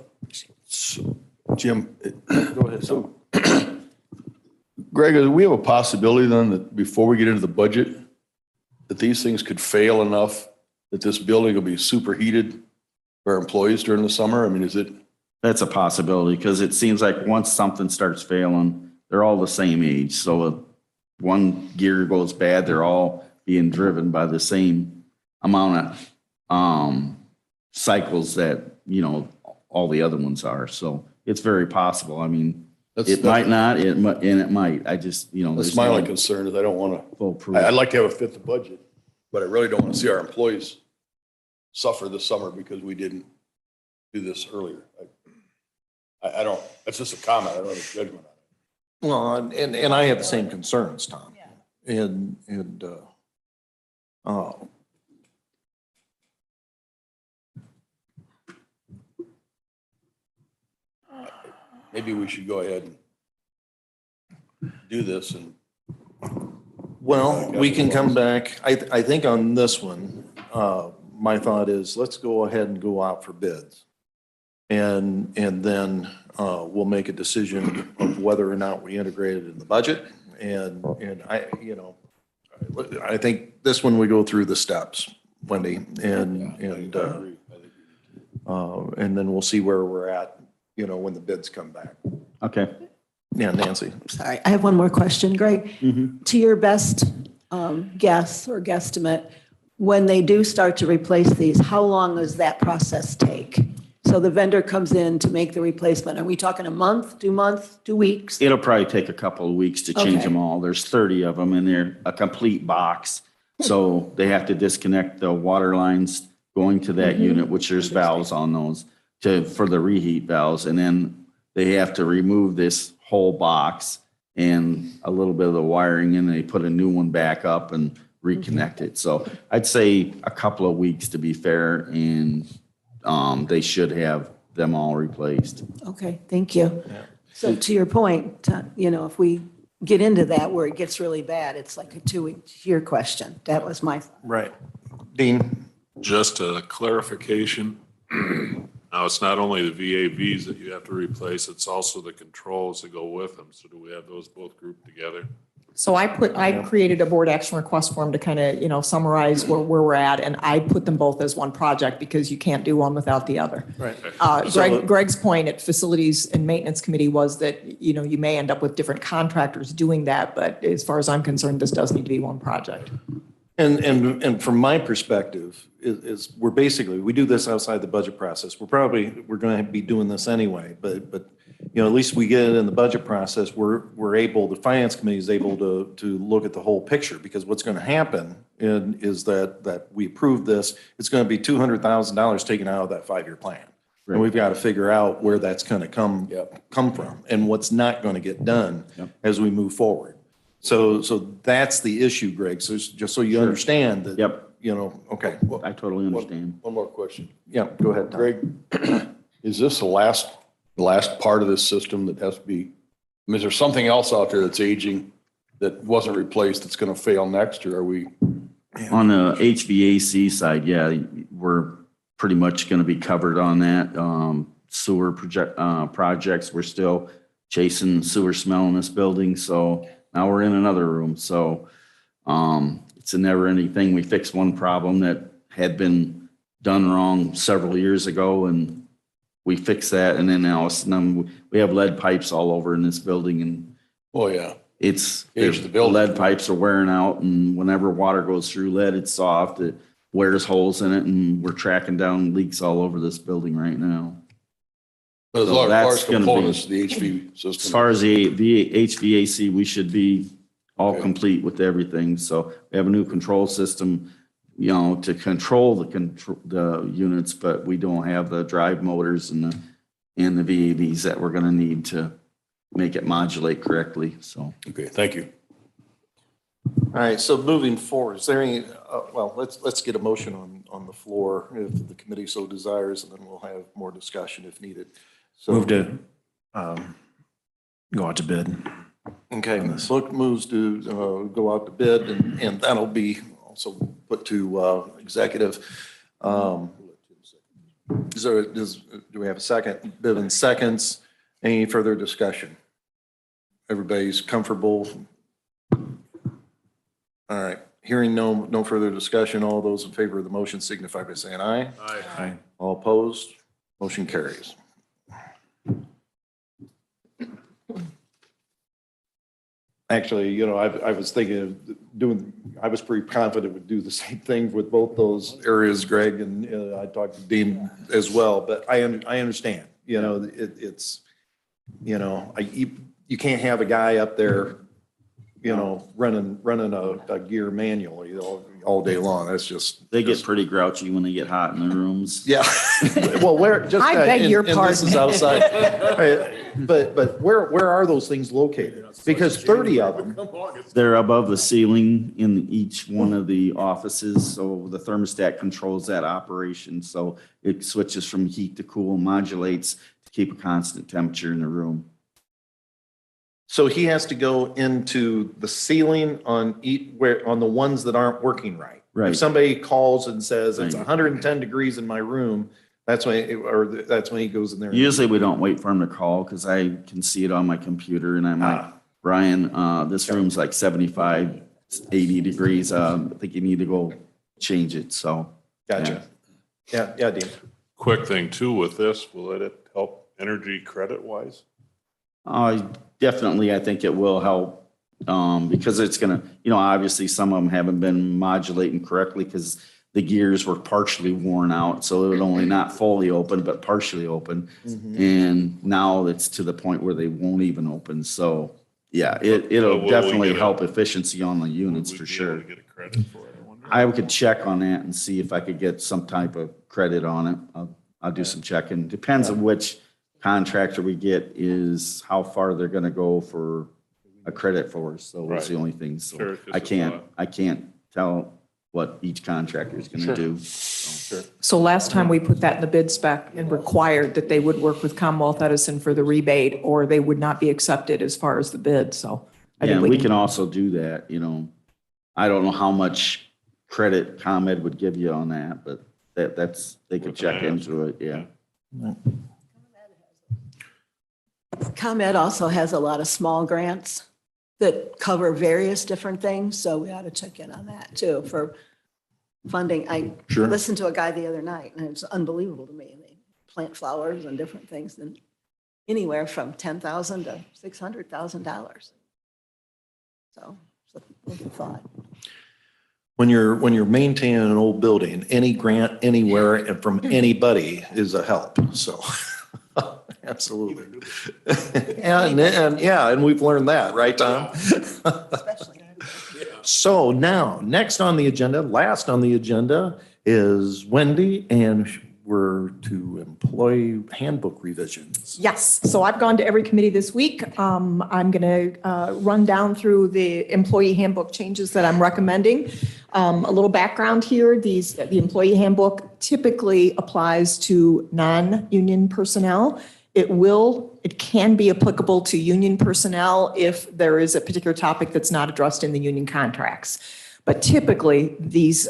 So, Jim, go ahead. So, Greg, do we have a possibility then that before we get into the budget, that these things could fail enough that this building will be superheated for our employees during the summer? I mean, is it? That's a possibility, because it seems like once something starts failing, they're all the same age. So if one gear goes bad, they're all being driven by the same amount of cycles that, all the other ones are. So it's very possible. I mean, it might not, and it might. I just, That's there's my only no concern is I don't want full to, proof. I'd like to have a fit the budget, but I really don't want to see our employees suffer this summer because we didn't do this earlier. I don't, that's just a comment. I don't have a judgment on it. well, and I have the same concerns, Tom. And, Maybe we should go ahead and do this and. well, we can come back. I think on this one, my thought is let's go ahead and go out for bids. And then we'll make a decision of whether or not we integrate it in the budget. And I think this one, we go through the steps, Wendy, and then we'll see where we're at, when the bids come back. Okay. Yeah, Nancy. Sorry, I have one more question, Greg. To your best guess or guesstimate, when they do start to replace these, how long does that process take? So the vendor comes in to make the replacement. Are we talking a month, 2 months, 2 weeks? It'll probably take a couple of weeks to change Okay. them all. There's 30 of them, and they're a complete box. So they have to disconnect the water lines going to that unit, which there's valves on those for the reheat valves. And then they have to remove this whole box and a little bit of the wiring, and they put a new one back up and reconnect it. So I'd say a couple of weeks to be fair, and they should have them all replaced. Okay, thank you. So to your point, if we get into that where it gets really bad, it's like a 2-year question. That was my thought. Right. Dean? Just a clarification. Now, it's not only the VAVs that you have to replace, it's also the controls that go with them. So do we have those both grouped together? So I created a board action request form to kind of, summarize where we're at, and I put them both as one project because you can't do one without the other. Right. Greg's point at Facilities and Maintenance Committee was that, you may end up with different contractors doing that, but as far as I'm concerned, this does need to be one project. And from my perspective, is we do this outside the budget process. We're going to be doing this anyway, but at least we get it in the budget process. The finance committee is able to look at the whole picture, because what's going to happen is that we approve this, it's going to be $200,000 taken out of that 5-year plan. And we've got to figure out where that's going to come from and what's not going to get done as we move forward. So that's the issue, Greg. So just so you understand that. Okay. I totally understand. One more question. Yeah, go ahead, Tom. Greg, is this the last part of this system that has to be, is there something else out there that's aging that wasn't replaced that's going to fail next, or are we? On the HVAC side, yeah, we're pretty much going to be covered on that. Sewer projects, we're still chasing sewer smell in this building, so now we're in another room. So it's a never-ending thing. We fixed one problem that had been done wrong several years ago, and we fixed that. And then now we have lead pipes all over in this building, and Oh, yeah. the lead pipes are wearing out, and whenever water goes through lead, it's soft. It wears holes in it, and we're tracking down leaks all over this building right now. But as So far as that's gonna be- components, the HV system. As far as the HVAC, we should be all Okay. complete with everything. So we have a new control system, to control the units, but we don't have the drive motors and the VAVs that we're gonna need to make it modulate correctly, so. Okay, thank you. All right, so moving forward, is there any, let's get a motion on the floor if the committee so desires, and then we'll have more discussion if needed. So Move to go out to bid. Okay, Book moves to go out to bid, and that'll be also put to executive. Do we have a second? Bivens seconds. Any further discussion? Everybody's comfortable? All right, hearing no further discussion, all those in favor of the motion signify by saying aye. Aye. All opposed? Motion carries. Actually, I was thinking of I was pretty confident we'd do the same thing with both those areas, Greg, and I talked to Dean as well, but I understand, it's, you can't have a guy up there, running a gear manually all day long. That's just. They get pretty grouchy when they get hot in their rooms. Yeah. Well, I beg your and this is pardon. outside. But where are those things located? Because 30 of them. They're above the ceiling in each one of the offices, so the thermostat controls that operation. So it switches from heat to cool, modulates to keep a constant temperature in the room. So he has to go into the ceiling on the ones that aren't working right. Right. If somebody calls and says it's Right. 110 degrees in my room, that's when he goes in there. Usually we don't wait for them to call because I can see it on my computer and I'm like, Brian, this room's like 75, 80 degrees. I think you need to go change it. So. Gotcha. Yeah, Dean. Quick thing too with this, will it help energy credit wise? Definitely, I think it will help because it's gonna, obviously some of them haven't been modulating correctly because the gears were partially worn out. So it would only not fully open, but partially open. And now it's to the point where they won't even open. So yeah, it'll Will we definitely get help efficiency on the units Would for we be sure. able to get a credit for it, I wonder? I could check on that and see if I could get some type of credit on it. I'll do some checking. Depends on which contractor we get is how far they're gonna go for a credit for us. So that's the Right. only thing. Sure, So 'cause I it's can't tell what each contractor is gonna do. So last time we put that in the bid spec and required that they would work with Commonwealth Edison for the rebate, or they would not be accepted as far as the bid, so. I Yeah, think we can also do that, I don't know how much credit ComEd would give you on that, but that's, they could We check can ask. into it, yeah. ComEd also has a lot of small grants that cover various different things, so we ought to check in on that too for funding. I Sure. listened to a guy the other night, and it's unbelievable to me. They plant flowers and different things, and anywhere from $10,000 to $600,000. So it's a thought. When you're maintaining an old building, any grant anywhere and from anybody is a help. So absolutely. And we've learned that, right, Tom? Especially. So now, next on the agenda, last on the agenda is Wendy, and we're to employee handbook revisions. Yes, so I've gone to every committee this week. I'm going to run down through the employee handbook changes that I'm recommending. A little background here, the employee handbook typically applies to non-union personnel. It can be applicable to union personnel if there is a particular topic that's not addressed in the union contracts. But typically, these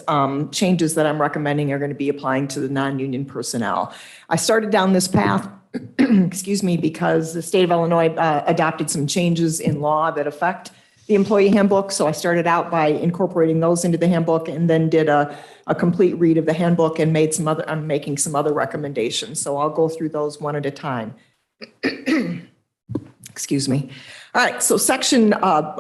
changes that I'm recommending are going to be applying to the non-union personnel. I started down this path, excuse me, because the state of Illinois adopted some changes in law that affect the employee handbook. So I started out by incorporating those into the handbook and then did a complete read of the handbook and I'm making some other recommendations. So I'll go through those one at a time. Excuse me. All right, so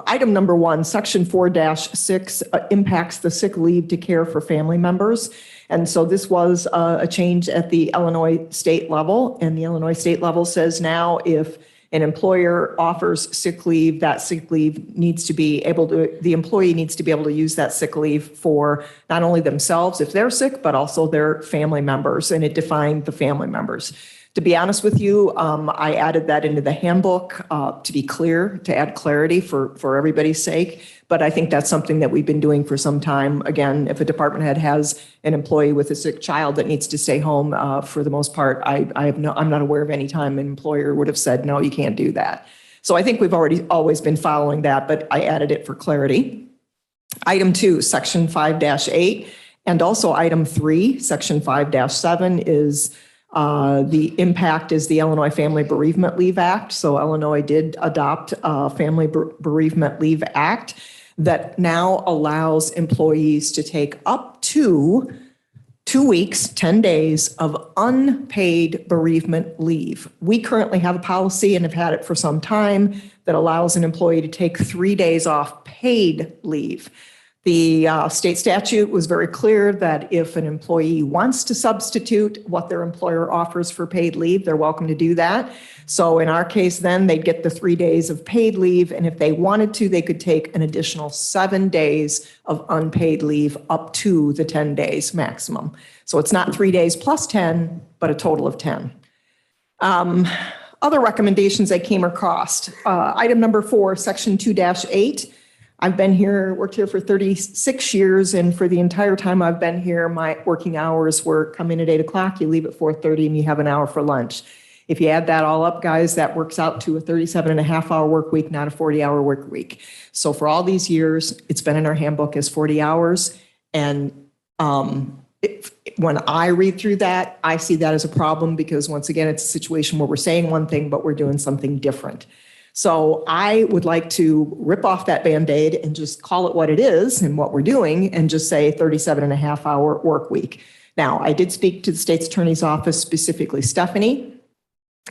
item number 1, section 4-6 impacts the sick leave to care for family members. And so this was a change at the Illinois state level. And the Illinois state level says now if an employer offers sick leave, that sick leave the employee needs to be able to use that sick leave for not only themselves if they're sick, but also their family members. And it defined the family members. To be honest with you, I added that into the handbook to be clear, to add clarity for everybody's sake. But I think that's something that we've been doing for some time. Again, if a department head has an employee with a sick child that needs to stay home, for the most part, I'm not aware of any time an employer would have said, no, you can't do that. So I think we've always been following that, but I added it for clarity. Item 2, section 5-8, and also item 3, section 5-7 is the impact is the Illinois Family Bereavement Leave Act. So Illinois did adopt a Family Bereavement Leave Act that now allows employees to take up to 2 weeks, 10 days of unpaid bereavement leave. We currently have a policy and have had it for some time that allows an employee to take 3 days off paid leave. The state statute was very clear that if an employee wants to substitute what their employer offers for paid leave, they're welcome to do that. So in our case, then they'd get the 3 days of paid leave. And if they wanted to, they could take an additional 7 days of unpaid leave up to the 10 days maximum. So it's not 3 days plus 10, but a total of 10. Other recommendations that came across. Item number 4, section 2-8. I've worked here for 36 years, and for the entire time I've been here, my working hours were come in at 8 o'clock, you leave at 4:30, and you have an hour for lunch. If you add that all up, guys, that works out to a 37.5-hour work week, not a 40-hour work week. So for all these years, it's been in our handbook as 40 hours. And when I read through that, I see that as a problem because, once again, it's a situation where we're saying one thing, but we're doing something different. So I would like to rip off that Band-Aid and just call it what it is and what we're doing and just say 37.5-hour work week. Now, I did speak to the state's attorney's office, specifically Stephanie,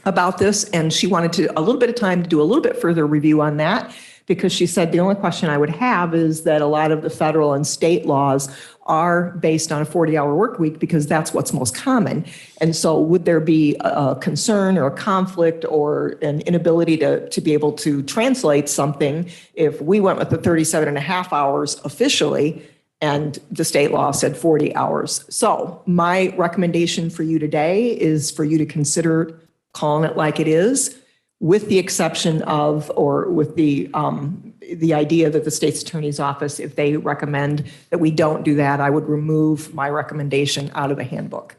about this, and she wanted a little bit of time to do a little bit further review on that because she said the only question I would have is that a lot of the federal and state laws are based on a 40-hour work week because that's what's most common. And so would there be a concern or a conflict or an inability to be able to translate something if we went with the 37.5 hours officially and the state law said 40 hours? So my recommendation for you today is for you to consider calling it like it is, with the exception of, or with the idea that the state's attorney's office, if they recommend that we don't do that, I would remove my recommendation out of the handbook.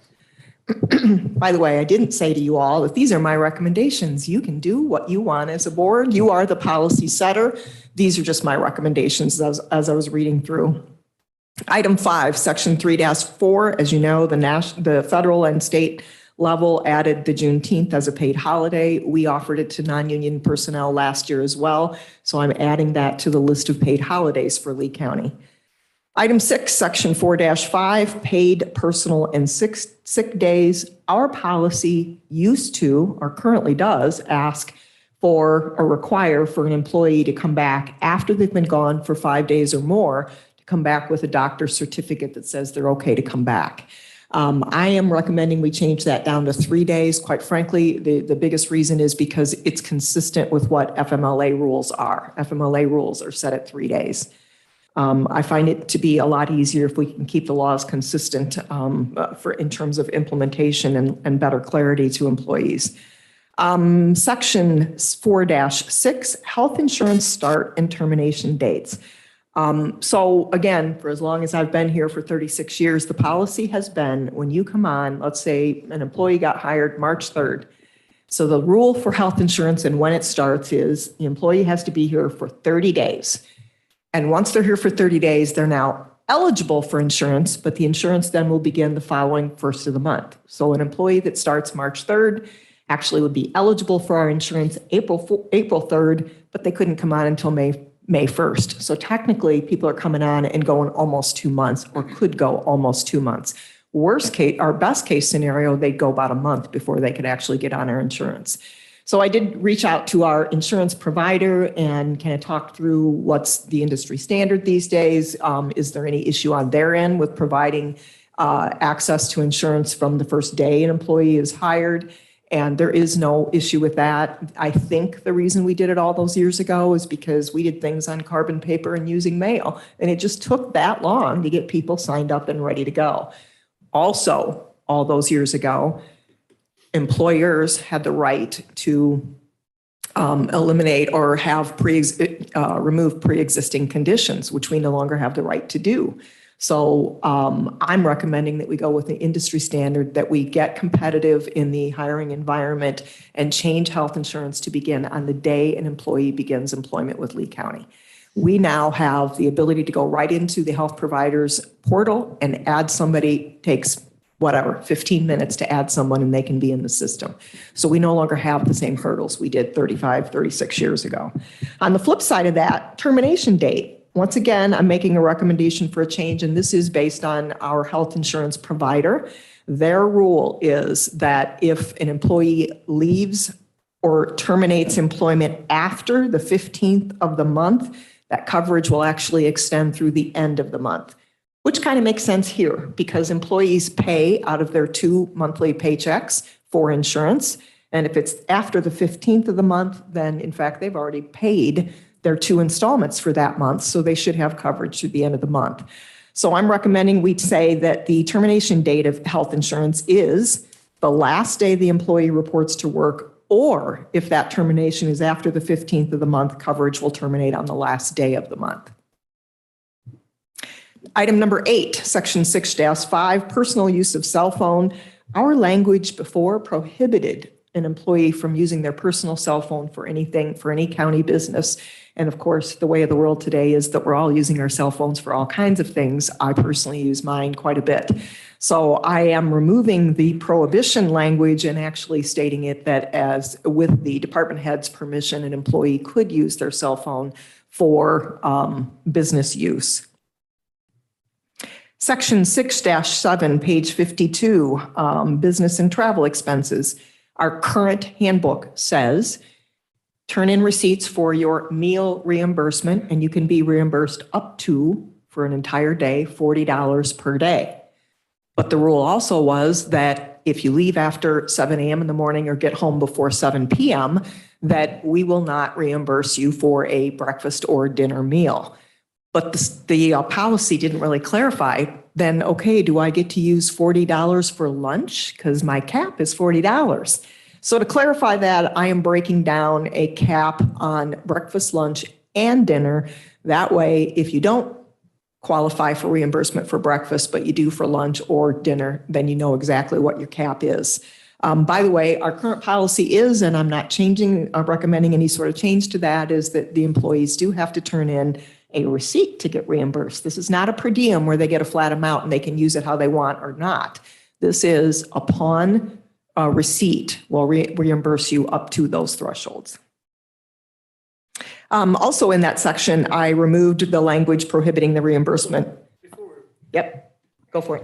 By the way, I didn't say to you all that these are my recommendations. You can do what you want as a board. You are the policy setter. These are just my recommendations as I was reading through. Item 5, section 3-4, as you know, the federal and state level added the Juneteenth as a paid holiday. We offered it to non-union personnel last year as well. So I'm adding that to the list of paid holidays for Lee County. Item 6, section 4-5, paid personal and sick days. Our policy used to, or currently does, ask for or require for an employee to come back after they've been gone for 5 days or more, to come back with a doctor's certificate that says they're okay to come back. I am recommending we change that down to 3 days. Quite frankly, the biggest reason is because it's consistent with what FMLA rules are. FMLA rules are set at 3 days. I find it to be a lot easier if we can keep the laws consistent in terms of implementation and better clarity to employees. Section 4-6, health insurance start and termination dates. So again, for as long as I've been here for 36 years, the policy has been when you come on, let's say an employee got hired March 3rd. So the rule for health insurance and when it starts is the employee has to be here for 30 days. And once they're here for 30 days, they're now eligible for insurance, but the insurance then will begin the following first of the month. So an employee that starts March 3rd actually would be eligible for our insurance April 3rd, but they couldn't come on until May 1st. So technically, people are coming on and going almost 2 months, or could go almost 2 months. Worst case, our best case scenario, they'd go about a month before they could actually get on our insurance. So I did reach out to our insurance provider and kind of talk through what's the industry standard these days. Is there any issue on their end with providing access to insurance from the first day an employee is hired? And there is no issue with that. I think the reason we did it all those years ago is because we did things on carbon paper and using mail. And it just took that long to get people signed up and ready to go. Also, all those years ago, employers had the right to eliminate or have remove pre-existing conditions, which we no longer have the right to do. So I'm recommending that we go with the industry standard, that we get competitive in the hiring environment and change health insurance to begin on the day an employee begins employment with Lee County. We now have the ability to go right into the health provider's portal and add somebody. Takes 15 minutes to add someone and they can be in the system. So we no longer have the same hurdles we did 36 years ago. On the flip side of that, termination date. Once again, I'm making a recommendation for a change, and this is based on our health insurance provider. Their rule is that if an employee leaves or terminates employment after the 15th of the month, that coverage will actually extend through the end of the month, which kind of makes sense here because employees pay out of their 2 monthly paychecks for insurance. And if it's after the 15th of the month, then in fact, they've already paid their 2 installments for that month, so they should have coverage through the end of the month. So I'm recommending we say that the termination date of health insurance is the last day the employee reports to work, or if that termination is after the 15th of the month, coverage will terminate on the last day of the month. Item number 8, section 6-5, personal use of cell phone. Our language before prohibited an employee from using their personal cell phone for anything, for any county business. And of course, the way of the world today is that we're all using our cell phones for all kinds of things. I personally use mine quite a bit. So I am removing the prohibition language and actually stating it that as with the department head's permission, an employee could use their cell phone for business use. Section 6-7, page 52, business and travel expenses. Our current handbook says, turn in receipts for your meal reimbursement, and you can be reimbursed up to, for an entire day, $40 per day. But the rule also was that if you leave after 7 a.m. in the morning or get home before 7 p.m., that we will not reimburse you for a breakfast or dinner meal. But the policy didn't really clarify, then, okay, do I get to use $40 for lunch? Because my cap is $40. So to clarify that, I am breaking down a cap on breakfast, lunch, and dinner. That way, if you don't qualify for reimbursement for breakfast, but you do for lunch or dinner, then you know exactly what your cap is. By the way, our current policy is, and I'm not recommending any sort of change to that, is that the employees do have to turn in a receipt to get reimbursed. This is not a per diem where they get a flat amount and they can use it how they want or not. This is upon receipt will reimburse you up to those thresholds. Also in that section, I removed the language prohibiting the reimbursement. Yep, go for it.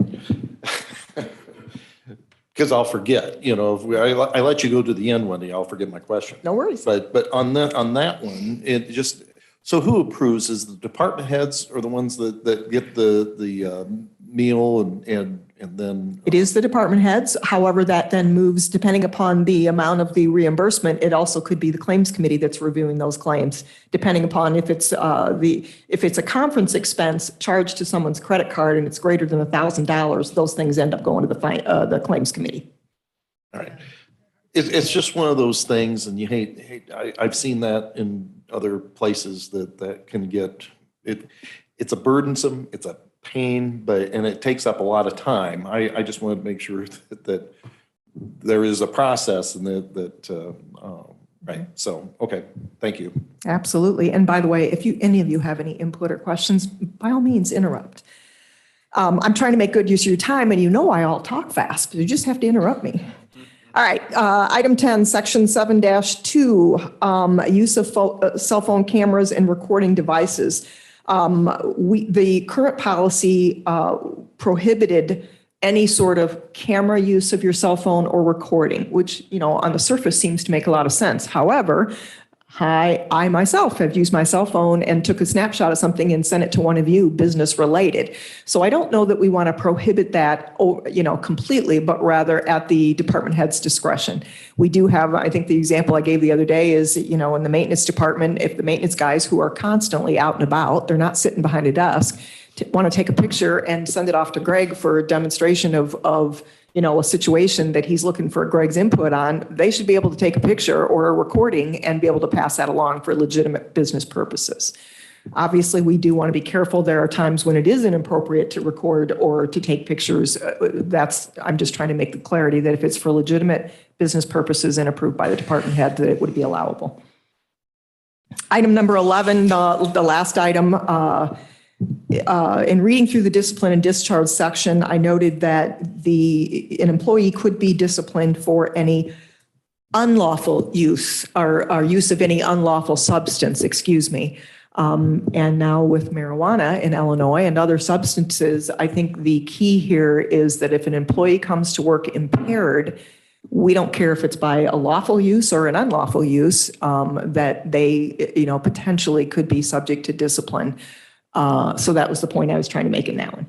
Because I'll forget, you know, I let you go to the end, Wendy, I'll forget my question. No worries. But on that one, it just, so who approves? Is the department heads or the ones that get the meal and then? It is the department heads. However, that then moves, depending upon the amount of the reimbursement, it also could be the claims committee that's reviewing those claims, depending upon if it's if it's a conference expense charged to someone's credit card and it's greater than $1,000, those things end up going to the claims committee. All right. It's just one of those things, and you hate, I've seen that in other places that can get, it's a burdensome, it's a pain, and it takes up a lot of time. I just wanted to make sure that there is a process and right. So, okay, thank you. Absolutely. And by the way, if any of you have any input or questions, by all means, interrupt. I'm trying to make good use of your time, and you know I all talk fast, but you just have to interrupt me. All right, item 10, section 7-2, use of cell phone cameras and recording devices. The current policy prohibited any sort of camera use of your cell phone or recording, which, you know, on the surface seems to make a lot of sense. However, I myself have used my cell phone and took a snapshot of something and sent it to one of you, business related. So I don't know that we want to prohibit that, you know, completely, but rather at the department head's discretion. We do have, I think the example I gave the other day is, you know, in the maintenance department, if the maintenance guys who are constantly out and about, they're not sitting behind a desk, want to take a picture and send it off to Greg for a demonstration of you know, a situation that he's looking for Greg's input on, they should be able to take a picture or a recording and be able to pass that along for legitimate business purposes. Obviously, we do want to be careful. There are times when it is inappropriate to record or to take pictures. I'm just trying to make the clarity that if it's for legitimate business purposes and approved by the department head, that it would be allowable. Item number 11, the last item, in reading through the discipline and discharge section, I noted that an employee could be disciplined for any unlawful use or use of any unlawful substance, excuse me. And now with marijuana in Illinois and other substances, I think the key here is that if an employee comes to work impaired, we don't care if it's by a lawful use or an unlawful use, that they, you know, potentially could be subject to discipline. So that was the point I was trying to make in that one.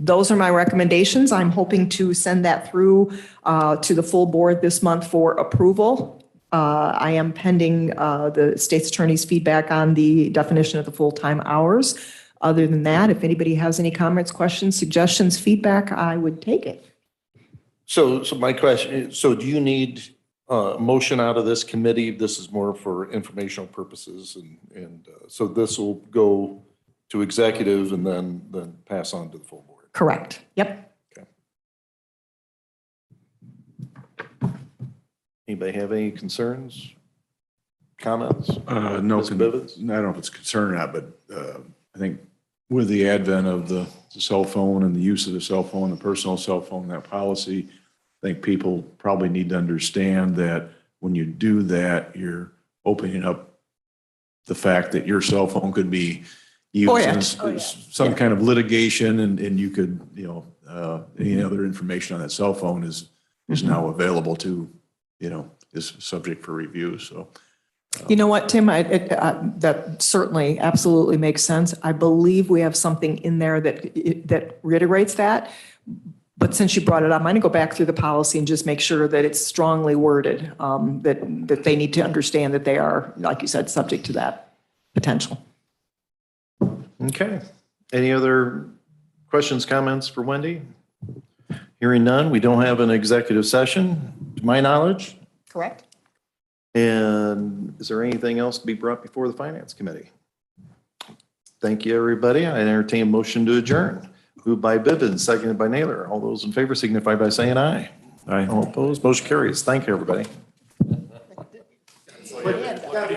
Those are my recommendations. I'm hoping to send that through to the full board this month for approval. I am pending the state's attorney's feedback on the definition of the full-time hours. Other than that, if anybody has any comments, questions, suggestions, feedback, I would take it. So my question is, so do you need motion out of this committee? This is more for informational purposes, and so this will go to executive and then pass on to the full board. Correct. Yep. Okay. Anybody have any concerns, comments? No, Ms. I Bivens? don't know if it's a concern or not, but I think with the advent of the cell phone and the use of the cell phone, the personal cell phone, that policy, I think people probably need to understand that when you do that, you're opening up the fact that your cell phone could be used in some kind of litigation, and you could, you know, any other information on that cell phone is now available to, you know, is subject for review. So, you know what, Tim, that certainly absolutely makes sense. I believe we have something in there that reiterates that. But since you brought it up, I'm going to go back through the policy and just make sure that it's strongly worded, that they need to understand that they are, like you said, subject to that potential. Okay. Any other questions, comments for Wendy? Hearing none, we don't have an executive session, to my knowledge. Correct. And is there anything else to be brought before the Finance Committee? Thank you, everybody. I entertain a motion to adjourn. Moved by Bivens, seconded by Naylor. All those in favor signify by saying aye. Aye. All opposed, motion carries. Thank you, everybody.